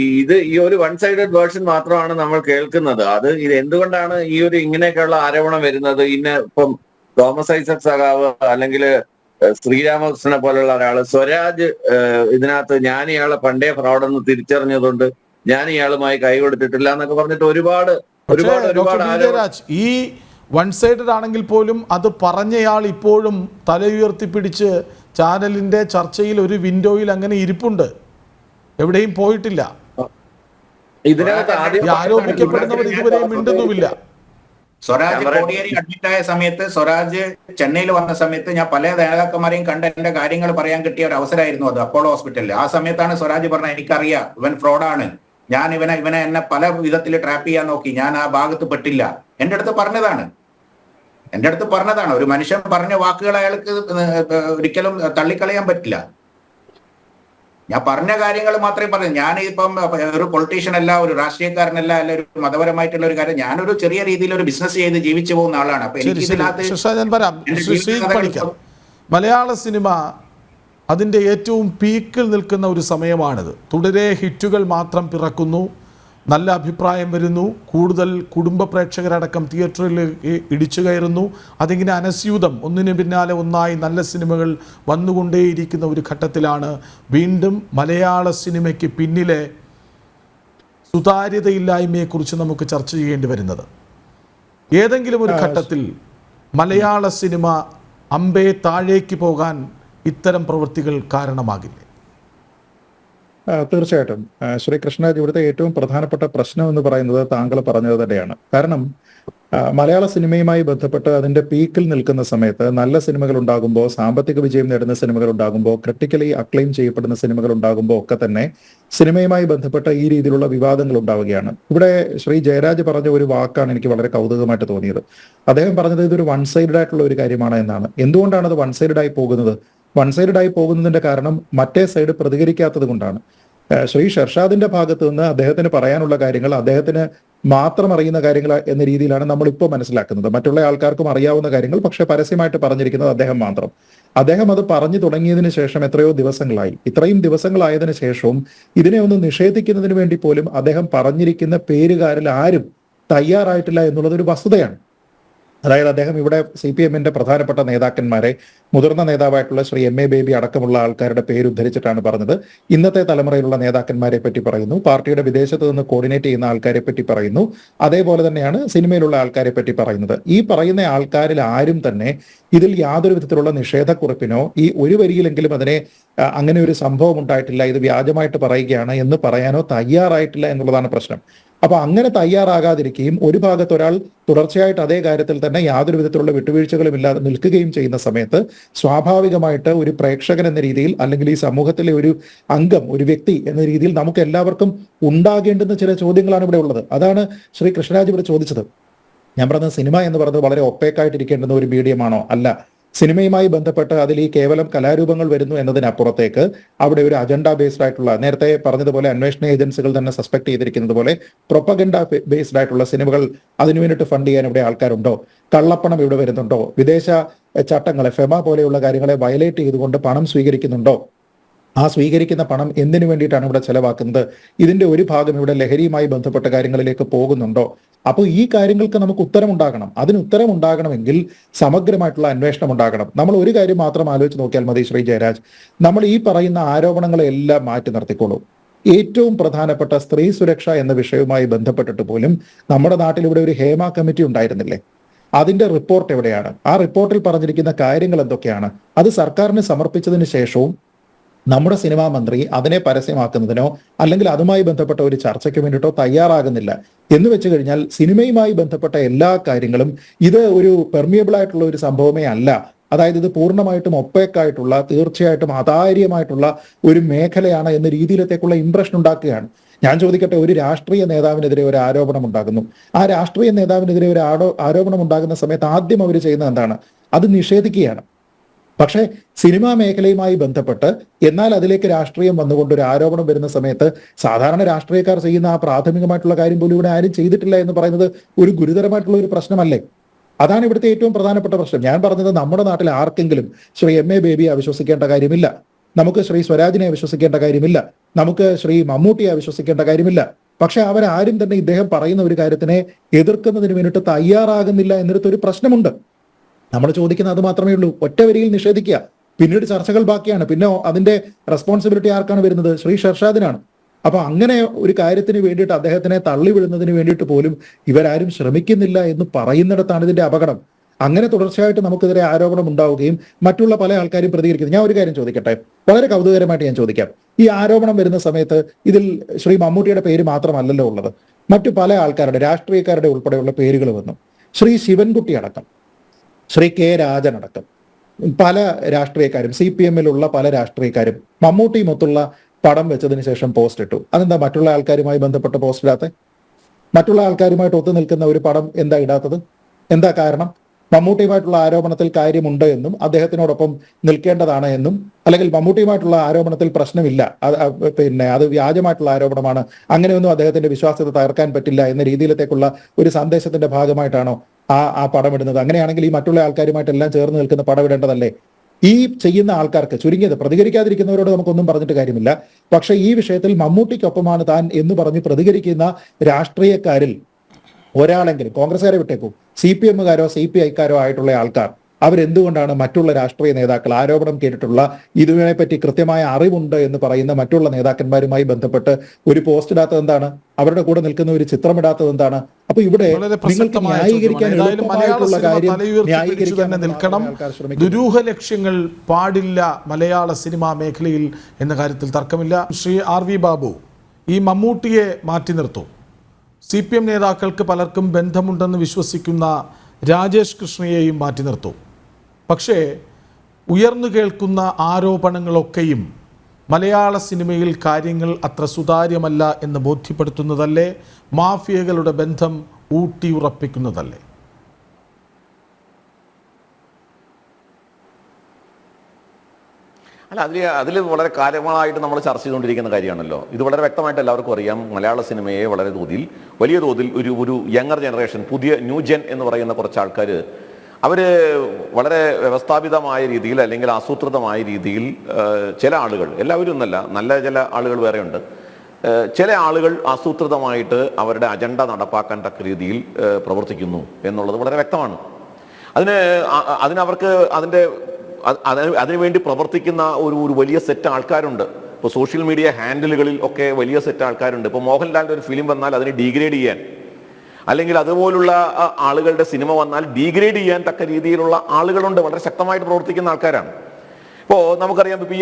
ഒരു വൺ സൈഡഡ് വേർഷൻ മാത്രമാണ് നമ്മൾ കേൾക്കുന്നത്. ഇത് എന്തുകൊണ്ടാണ് ഈ ഒരു ഇങ്ങനെയൊക്കെയുള്ള ആരോപണം വരുന്നത്? ഇപ്പം തോമസ് ഐസക് സഖാവ് അല്ലെങ്കിൽ ശ്രീരാമകൃഷ്ണനെ പോലുള്ള ഒരാള്, സ്വരാജ് ഇതിനകത്ത് ഞാൻ ഇയാളെ പണ്ടേ ഫ്രോഡെന്ന് തിരിച്ചറിഞ്ഞതുകൊണ്ട് ഞാൻ ഇയാളുമായി കൈ കൊടുത്തിട്ടില്ല എന്നൊക്കെ പറഞ്ഞിട്ട് ഒരുപാട് രാജ്, ഈ വൺ സൈഡഡ് ആണെങ്കിൽ പോലും അത് പറഞ്ഞയാൾ ഇപ്പോഴും തല ഉയർത്തിപ്പിടിച്ച് ചാനലിന്റെ ചർച്ചയിൽ ഒരു വിൻഡോയിൽ അങ്ങനെ ഇരിപ്പുണ്ട്, എവിടെയും പോയിട്ടില്ല. ആരോപിക്കപ്പെടുന്നവർ ഇതുവരെ മിണ്ടുന്നുമില്ല. സ്വരാജ് കോടിയേരി അഡ്മിറ്റ് ആയ സമയത്ത്, സ്വരാജ് ചെന്നൈയിൽ വന്ന സമയത്ത് ഞാൻ പല നേതാക്കന്മാരെയും കണ്ട് എന്റെ കാര്യങ്ങൾ പറയാൻ കിട്ടിയ ഒരു അവസരമായിരുന്നു അത്, അപ്പോളോ ഹോസ്പിറ്റലിൽ. ആ സമയത്താണ് സ്വരാജ് പറഞ്ഞത്, എനിക്കറിയാം ഇവൻ ഫ്രോഡാണ്, ഞാൻ ഇവനെ എന്നെ പല വിധത്തിൽ ട്രാപ്പ് ചെയ്യാൻ നോക്കി, ഞാൻ ആ ഭാഗത്ത് പെട്ടില്ല. എന്റെ അടുത്ത് പറഞ്ഞതാണ്. ഒരു മനുഷ്യൻ പറഞ്ഞ വാക്കുകൾ അയാൾക്ക് ഒരിക്കലും തള്ളിക്കളയാൻ പറ്റില്ല. ഞാൻ പറഞ്ഞ കാര്യങ്ങൾ മാത്രമേ പറഞ്ഞു. ഞാൻ ഇപ്പം ഒരു പൊളിറ്റീഷ്യൻ അല്ല, ഒരു രാഷ്ട്രീയക്കാരനല്ല, അല്ല ഒരു മതപരമായിട്ടുള്ള ഒരു കാര്യം. ഞാനൊരു ചെറിയ രീതിയിൽ ഒരു ബിസിനസ് ചെയ്ത് ജീവിച്ചു പോകുന്ന ആളാണ്. അപ്പൊ എനിക്ക് മലയാള സിനിമ അതിൻ്റെ ഏറ്റവും പീക്കിൽ നിൽക്കുന്ന ഒരു സമയമാണിത്. തുടരെ ഹിറ്റുകൾ മാത്രം പിറക്കുന്നു, നല്ല അഭിപ്രായം വരുന്നു, കൂടുതൽ കുടുംബ പ്രേക്ഷകരടക്കം തിയേറ്ററിൽ ഇടിച്ചു കയറുന്നു. അതിങ്ങനെ അനസ്യൂതം ഒന്നിനു പിന്നാലെ ഒന്നായി നല്ല സിനിമകൾ വന്നുകൊണ്ടേയിരിക്കുന്ന ഒരു ഘട്ടത്തിലാണ് വീണ്ടും മലയാള സിനിമയ്ക്ക് പിന്നിലെ സുതാര്യതയില്ലായ്മയെക്കുറിച്ച് നമുക്ക് ചർച്ച ചെയ്യേണ്ടി വരുന്നത്. ഏതെങ്കിലും ഒരു ഘട്ടത്തിൽ മലയാള സിനിമ അമ്പേ താഴേക്ക് പോകാൻ ഇത്തരം പ്രവൃത്തികൾ കാരണമാകില്ലേ? തീർച്ചയായിട്ടും ശ്രീ കൃഷ്ണരാജ്, ഇവിടുത്തെ ഏറ്റവും പ്രധാനപ്പെട്ട പ്രശ്നം എന്ന് പറയുന്നത് താങ്കൾ പറഞ്ഞത് തന്നെയാണ്. കാരണം മലയാള സിനിമയുമായി ബന്ധപ്പെട്ട് അതിന്റെ പീക്കിൽ നിൽക്കുന്ന സമയത്ത് നല്ല സിനിമകൾ ഉണ്ടാകുമ്പോൾ, സാമ്പത്തിക വിജയം നേടുന്ന സിനിമകൾ ഉണ്ടാകുമ്പോൾ, ക്രിട്ടിക്കലി അക്ലെയിം ചെയ്യപ്പെടുന്ന സിനിമകൾ ഉണ്ടാകുമ്പോൾ ഒക്കെ തന്നെ സിനിമയുമായി ബന്ധപ്പെട്ട ഈ രീതിയിലുള്ള വിവാദങ്ങൾ ഉണ്ടാവുകയാണ്. ഇവിടെ ശ്രീ ജയരാജ് പറഞ്ഞ ഒരു വാക്കാണ് എനിക്ക് വളരെ കൗതുകമായിട്ട് തോന്നിയത്. അദ്ദേഹം പറഞ്ഞത് ഇതൊരു വൺ സൈഡഡ് ആയിട്ടുള്ള ഒരു കാര്യമാണ് എന്നാണ്. എന്തുകൊണ്ടാണ് അത് വൺ സൈഡഡ് ആയി പോകുന്നത്? വൺ സൈഡഡ് ആയി പോകുന്നതിന്റെ കാരണം മറ്റേ സൈഡ് പ്രതികരിക്കാത്തത് കൊണ്ടാണ്. ശ്രീ ഷെർഷാദിന്റെ ഭാഗത്ത് നിന്ന് അദ്ദേഹത്തിന് പറയാനുള്ള കാര്യങ്ങൾ അദ്ദേഹത്തിന് മാത്രം അറിയുന്ന കാര്യങ്ങൾ എന്ന രീതിയിലാണ് നമ്മൾ ഇപ്പോൾ മനസ്സിലാക്കുന്നത്. മറ്റുള്ള ആൾക്കാർക്കും അറിയാവുന്ന കാര്യങ്ങൾ, പക്ഷെ പരസ്യമായിട്ട് പറഞ്ഞിരിക്കുന്നത് അദ്ദേഹം മാത്രം. അദ്ദേഹം അത് പറഞ്ഞു തുടങ്ങിയതിനു ശേഷം എത്രയോ ദിവസങ്ങളായി. ഇത്രയും ദിവസങ്ങളായതിനു ശേഷവും ഇതിനെ ഒന്ന് നിഷേധിക്കുന്നതിന് വേണ്ടി പോലും അദ്ദേഹം പറഞ്ഞിരിക്കുന്ന പേരുകാരിൽ ആരും തയ്യാറായിട്ടില്ല എന്നുള്ളത് ഒരു വസ്തുതയാണ്. അതായത് അദ്ദേഹം ഇവിടെ CPM-ന്റെ പ്രധാനപ്പെട്ട നേതാക്കന്മാരെ, മുതിർന്ന നേതാവായിട്ടുള്ള ശ്രീ MA ബേബി അടക്കമുള്ള ആൾക്കാരുടെ പേര് ഉദ്ധരിച്ചിട്ടാണ് പറഞ്ഞത്. ഇന്നത്തെ തലമുറയിലുള്ള നേതാക്കന്മാരെ പറ്റി പറയുന്നു, പാർട്ടിയുടെ വിദേശത്ത് നിന്ന് കോർഡിനേറ്റ് ചെയ്യുന്ന ആൾക്കാരെ പറ്റി പറയുന്നു, അതേപോലെ തന്നെയാണ് സിനിമയിലുള്ള ആൾക്കാരെ പറ്റി പറയുന്നത്. ഈ പറയുന്ന ആൾക്കാരിൽ ആരും തന്നെ ഇതിൽ യാതൊരു വിധത്തിലുള്ള നിഷേധക്കുറിപ്പിനോ ഈ ഒരു വരിയിലെങ്കിലും അതിനെ അങ്ങനെ ഒരു സംഭവം ഉണ്ടായിട്ടില്ല, ഇത് വ്യാജമായിട്ട് പറയുകയാണ് എന്ന് പറയാനോ തയ്യാറായിട്ടില്ല എന്നുള്ളതാണ് പ്രശ്നം. അപ്പൊ അങ്ങനെ തയ്യാറാകാതിരിക്കുകയും ഒരു ഭാഗത്ത് ഒരാൾ തുടർച്ചയായിട്ട് അതേ കാര്യത്തിൽ തന്നെ യാതൊരു വിധത്തിലുള്ള വിട്ടുവീഴ്ചകളും ഇല്ലാതെ നിൽക്കുകയും ചെയ്യുന്ന സമയത്ത് സ്വാഭാവികമായിട്ട് ഒരു പ്രേക്ഷകൻ എന്ന രീതിയിൽ, അല്ലെങ്കിൽ ഈ സമൂഹത്തിലെ ഒരു അംഗം, ഒരു വ്യക്തി എന്ന രീതിയിൽ നമുക്ക് എല്ലാവർക്കും ഉണ്ടാകേണ്ടുന്ന ചില ചോദ്യങ്ങളാണ് ഇവിടെ ഉള്ളത്. അതാണ് ശ്രീ കൃഷ്ണരാജ് ഇവിടെ ചോദിച്ചത്. ഞാൻ പറഞ്ഞത് സിനിമ എന്ന് പറയുന്നത് വളരെ ഒപ്പേക്കായിട്ടിരിക്കേണ്ടുന്ന ഒരു മീഡിയമാണോ? അല്ല. സിനിമയുമായി ബന്ധപ്പെട്ട് അതിൽ ഈ കേവലം കലാരൂപങ്ങൾ വരുന്നു എന്നതിനപ്പുറത്തേക്ക് അവിടെ ഒരു അജണ്ട ബേസ്ഡ് ആയിട്ടുള്ള, നേരത്തെ പറഞ്ഞതുപോലെ അന്വേഷണ ഏജൻസികൾ തന്നെ സസ്പെക്ട് ചെയ്തിരിക്കുന്നത് പോലെ പ്രൊപ്പഗൻഡ ബേസ്ഡ് ആയിട്ടുള്ള സിനിമകൾ അതിനു വേണ്ടിയിട്ട് ഫണ്ട് ചെയ്യാൻ ഇവിടെ ആൾക്കാരുണ്ടോ? കള്ളപ്പണം ഇവിടെ വരുന്നുണ്ടോ? വിദേശ ചട്ടങ്ങളെ, ഫെമ പോലെയുള്ള കാര്യങ്ങളെ വയലേറ്റ് ചെയ്തുകൊണ്ട് പണം സ്വീകരിക്കുന്നുണ്ടോ? ആ സ്വീകരിക്കുന്ന പണം എന്തിനു വേണ്ടിയിട്ടാണ് ഇവിടെ ചെലവാക്കുന്നത്? ഇതിന്റെ ഒരു ഭാഗം ഇവിടെ ലഹരിയുമായി ബന്ധപ്പെട്ട കാര്യങ്ങളിലേക്ക് പോകുന്നുണ്ടോ? അപ്പോൾ ഈ കാര്യങ്ങൾക്ക് നമുക്ക് ഉത്തരമുണ്ടാകണം. അതിന് ഉത്തരമുണ്ടാകണമെങ്കിൽ സമഗ്രമായിട്ടുള്ള അന്വേഷണം ഉണ്ടാകണം. നമ്മൾ ഒരു കാര്യം മാത്രം ആലോചിച്ച് നോക്കിയാൽ മതി ശ്രീ ജയരാജ്, നമ്മൾ ഈ പറയുന്ന ആരോപണങ്ങളെല്ലാം മാറ്റി നിർത്തിക്കോളൂ. ഏറ്റവും പ്രധാനപ്പെട്ട സ്ത്രീ സുരക്ഷ എന്ന വിഷയവുമായി ബന്ധപ്പെട്ടിട്ട് പോലും നമ്മുടെ നാട്ടിൽ ഇവിടെ ഒരു ഹേമ കമ്മിറ്റി ഉണ്ടായിരുന്നില്ലേ? അതിന്റെ റിപ്പോർട്ട് എവിടെയാണ്? ആ റിപ്പോർട്ടിൽ പറഞ്ഞിരിക്കുന്ന കാര്യങ്ങൾ എന്തൊക്കെയാണ്? അത് സർക്കാരിന് സമർപ്പിച്ചതിന് ശേഷവും നമ്മുടെ സിനിമാ മന്ത്രി അതിനെ പരസ്യമാക്കുന്നതിനോ അല്ലെങ്കിൽ അതുമായി ബന്ധപ്പെട്ട ഒരു ചർച്ചയ്ക്ക് വേണ്ടിയിട്ടോ തയ്യാറാകുന്നില്ല. എന്ന് വെച്ച് കഴിഞ്ഞാൽ സിനിമയുമായി ബന്ധപ്പെട്ട എല്ലാ കാര്യങ്ങളും ഇത് ഒരു പെർമിയബിൾ ആയിട്ടുള്ള ഒരു സംഭവമേ അല്ല. അതായത് ഇത് പൂർണ്ണമായിട്ടും ഒപ്പേക്കായിട്ടുള്ള, തീർച്ചയായിട്ടും അതാര്യമായിട്ടുള്ള ഒരു മേഖലയാണ് എന്ന രീതിയിലത്തേക്കുള്ള ഇംപ്രഷൻ ഉണ്ടാക്കുകയാണ്. ഞാൻ ചോദിക്കട്ടെ, ഒരു രാഷ്ട്രീയ നേതാവിനെതിരെ ഒരു ആരോപണം ഉണ്ടാകുന്നു. ആ രാഷ്ട്രീയ നേതാവിനെതിരെ ഒരു ആരോപണം ഉണ്ടാകുന്ന സമയത്ത് ആദ്യം അവർ ചെയ്യുന്നത് എന്താണ്? അത് നിഷേധിക്കുകയാണ്. പക്ഷേ സിനിമാ മേഖലയുമായി ബന്ധപ്പെട്ട് എന്നാൽ അതിലേക്ക് രാഷ്ട്രീയം വന്നുകൊണ്ട് ഒരു ആരോപണം വരുന്ന സമയത്ത് സാധാരണ രാഷ്ട്രീയക്കാർ ചെയ്യുന്ന ആ പ്രാഥമികമായിട്ടുള്ള കാര്യം പോലും ഇവിടെ ആരും ചെയ്തിട്ടില്ല എന്ന് പറയുന്നത് ഒരു ഗുരുതരമായിട്ടുള്ള ഒരു പ്രശ്നമല്ലേ? അതാണ് ഇവിടുത്തെ ഏറ്റവും പ്രധാനപ്പെട്ട പ്രശ്നം. ഞാൻ പറഞ്ഞത് നമ്മുടെ നാട്ടിൽ ആർക്കെങ്കിലും ശ്രീ MA ബേബിയെ അവിശ്വസിക്കേണ്ട കാര്യമില്ല, നമുക്ക് ശ്രീ സ്വരാജിനെ അവിശ്വസിക്കേണ്ട കാര്യമില്ല, നമുക്ക് ശ്രീ മമ്മൂട്ടിയെ അവിശ്വസിക്കേണ്ട കാര്യമില്ല. പക്ഷെ അവരാരും തന്നെ ഇദ്ദേഹം പറയുന്ന ഒരു കാര്യത്തിനെ എതിർക്കുന്നതിന് വേണ്ടിയിട്ട് തയ്യാറാകുന്നില്ല എന്നിടത്തൊരു പ്രശ്നമുണ്ട്. നമ്മൾ ചോദിക്കുന്നത് അത് മാത്രമേ ഉള്ളൂ. ഒറ്റ വരിയിൽ നിഷേധിക്കുക, പിന്നീട് ചർച്ചകൾ ബാക്കിയാണ്. പിന്നെ അതിന്റെ റെസ്പോൺസിബിലിറ്റി ആർക്കാണ് വരുന്നത്? ശ്രീ ഷെർഷാദിനാണ്. അപ്പൊ അങ്ങനെ ഒരു കാര്യത്തിന് വേണ്ടിയിട്ട് അദ്ദേഹത്തിനെ തള്ളിവിടുന്നതിന് വേണ്ടിയിട്ട് പോലും ഇവരാരും ശ്രമിക്കുന്നില്ല എന്ന് പറയുന്നിടത്താണ് ഇതിന്റെ അപകടം. അങ്ങനെ തുടർച്ചയായിട്ട് നമുക്കെതിരെ ആരോപണം ഉണ്ടാവുകയും മറ്റുള്ള പല ആൾക്കാരും പ്രതികരിക്കുന്നത്. ഞാൻ ഒരു കാര്യം ചോദിക്കട്ടെ, വളരെ കൗതുകരമായിട്ട് ഞാൻ ചോദിക്കാം. ഈ ആരോപണം വരുന്ന സമയത്ത് ഇതിൽ ശ്രീ മമ്മൂട്ടിയുടെ പേര് മാത്രമല്ലല്ലോ ഉള്ളത്, മറ്റു പല ആൾക്കാരുടെ, രാഷ്ട്രീയക്കാരുടെ ഉൾപ്പെടെയുള്ള പേരുകൾ വന്നു. ശ്രീ ശിവൻകുട്ടി അടക്കം, ശ്രീ K രാജൻ അടക്കം പല രാഷ്ട്രീയക്കാരും, CPM-ലുള്ള പല രാഷ്ട്രീയക്കാരും മമ്മൂട്ടി മൊത്തുള്ള പടം വെച്ചതിന് ശേഷം പോസ്റ്റ് ഇട്ടു. അതെന്താ മറ്റുള്ള ആൾക്കാരുമായി ബന്ധപ്പെട്ട പോസ്റ്റ് ഇടാത്ത? മറ്റുള്ള ആൾക്കാരുമായിട്ട് ഒത്തു നിൽക്കുന്ന ഒരു പടം എന്താ ഇടാത്തത്? എന്താ കാരണം? മമ്മൂട്ടിയുമായിട്ടുള്ള ആരോപണത്തിൽ കാര്യമുണ്ട് എന്നും അദ്ദേഹത്തിനോടൊപ്പം നിൽക്കേണ്ടതാണ് എന്നും, അല്ലെങ്കിൽ മമ്മൂട്ടിയുമായിട്ടുള്ള ആരോപണത്തിൽ പ്രശ്നമില്ല, അത് വ്യാജമായിട്ടുള്ള ആരോപണമാണ്, അങ്ങനെയൊന്നും അദ്ദേഹത്തിന്റെ വിശ്വാസ്യത തകർക്കാൻ പറ്റില്ല എന്ന രീതിയിലത്തേക്കുള്ള ഒരു സന്ദേശത്തിന്റെ ഭാഗമായിട്ടാണോ ആ പടം ഇടുന്നത്? അങ്ങനെയാണെങ്കിൽ ഈ മറ്റുള്ള ആൾക്കാരുമായിട്ടെല്ലാം ചേർന്ന് നിൽക്കുന്ന പടം ഇടേണ്ടതല്ലേ? ഈ ചെയ്യുന്ന ആൾക്കാർക്ക്, ചുരുങ്ങിയത് പ്രതികരിക്കാതിരിക്കുന്നവരോട് നമുക്കൊന്നും പറഞ്ഞിട്ട് കാര്യമില്ല, പക്ഷെ ഈ വിഷയത്തിൽ മമ്മൂട്ടിക്കൊപ്പമാണ് താൻ എന്ന് പറഞ്ഞ് പ്രതികരിക്കുന്ന രാഷ്ട്രീയക്കാരിൽ ഒരാളെങ്കിലും, കോൺഗ്രസ്സുകാരെ വിട്ടേക്കൂ, CPM-കാരോ CPI-ക്കാരോ ആയിട്ടുള്ള ആൾക്കാർ അവരെന്തുകൊണ്ടാണ് മറ്റുള്ള രാഷ്ട്രീയ നേതാക്കൾ, ആരോപണം കേട്ടിട്ടുള്ള, ഇതിനെപ്പറ്റി കൃത്യമായ അറിവുണ്ട് എന്ന് പറയുന്ന മറ്റുള്ള നേതാക്കന്മാരുമായി ബന്ധപ്പെട്ട് ഒരു പോസ്റ്റ് ഇടാത്തത് എന്താണ്? അവരുടെ കൂടെ നിൽക്കുന്ന ഒരു ചിത്രം ഇടാത്തത് എന്താണ്? അപ്പൊ ഇവിടെ നിങ്ങൾക്ക് ന്യായീകരിക്കാൻ എളുപ്പമായിട്ടുള്ള കാര്യം ന്യായീകരിക്കാൻ നിൽക്കണം. ദുരൂഹ ലക്ഷ്യങ്ങൾ പാടില്ല മലയാള സിനിമാ മേഖലയിൽ എന്ന കാര്യത്തിൽ തർക്കമില്ല. ശ്രീ RV ബാബു, ഈ മമ്മൂട്ടിയെ മാറ്റി നിർത്തൂ. CPM നേതാക്കൾക്ക് പലർക്കും ബന്ധമുണ്ടെന്ന് വിശ്വസിക്കുന്ന രാജേഷ് കൃഷ്ണയെയും മാറ്റി നിർത്തും. പക്ഷേ ഉയർന്നു കേൾക്കുന്ന ആരോപണങ്ങളൊക്കെയും മലയാള സിനിമയിൽ കാര്യങ്ങൾ അത്ര സുതാര്യമല്ല എന്ന് ബോധ്യപ്പെടുത്തുന്നതല്ലേ? മാഫിയകളുടെ ബന്ധം ഊട്ടിയുറപ്പിക്കുന്നതല്ലേ? അല്ല, അതിൽ വളരെ കാലങ്ങളായിട്ട് നമ്മൾ ചർച്ച ചെയ്തുകൊണ്ടിരിക്കുന്ന കാര്യമാണല്ലോ. ഇത് വളരെ വ്യക്തമായിട്ട് എല്ലാവർക്കും അറിയാം. മലയാള സിനിമയെ വലിയ തോതിൽ ഒരു യങ്ങർ ജനറേഷൻ, പുതിയ ന്യൂ ജെൻ എന്ന് പറയുന്ന കുറച്ച് ആൾക്കാർ, അവർ വളരെ വ്യവസ്ഥാപിതമായ രീതിയിൽ അല്ലെങ്കിൽ ആസൂത്രിതമായ രീതിയിൽ ചില ആളുകൾ, എല്ലാവരും ഒന്നല്ല, നല്ല ചില ആളുകൾ വേറെയുണ്ട്, ചില ആളുകൾ ആസൂത്രിതമായിട്ട് അവരുടെ അജണ്ട നടപ്പാക്കാൻ തക്ക രീതിയിൽ പ്രവർത്തിക്കുന്നു എന്നുള്ളത് വളരെ വ്യക്തമാണ്. അതിനവർക്ക് അതിനുവേണ്ടി പ്രവർത്തിക്കുന്ന ഒരു വലിയ സെറ്റ് ആൾക്കാരുണ്ട്. ഇപ്പോൾ സോഷ്യൽ മീഡിയ ഹാൻഡിലുകളിൽ ഒക്കെ വലിയ സെറ്റ് ആൾക്കാരുണ്ട്. ഇപ്പോൾ മോഹൻലാലിൻ്റെ ഒരു ഫിലിം വന്നാൽ അതിനെ ഡീഗ്രേഡ് ചെയ്യാൻ, അല്ലെങ്കിൽ അതുപോലുള്ള ആളുകളുടെ സിനിമ വന്നാൽ ഡീഗ്രേഡ് ചെയ്യാൻ തക്ക രീതിയിലുള്ള ആളുകളുണ്ട്. വളരെ ശക്തമായിട്ട് പ്രവർത്തിക്കുന്ന ആൾക്കാരാണ്. ഇപ്പോൾ നമുക്കറിയാം, ഇപ്പോൾ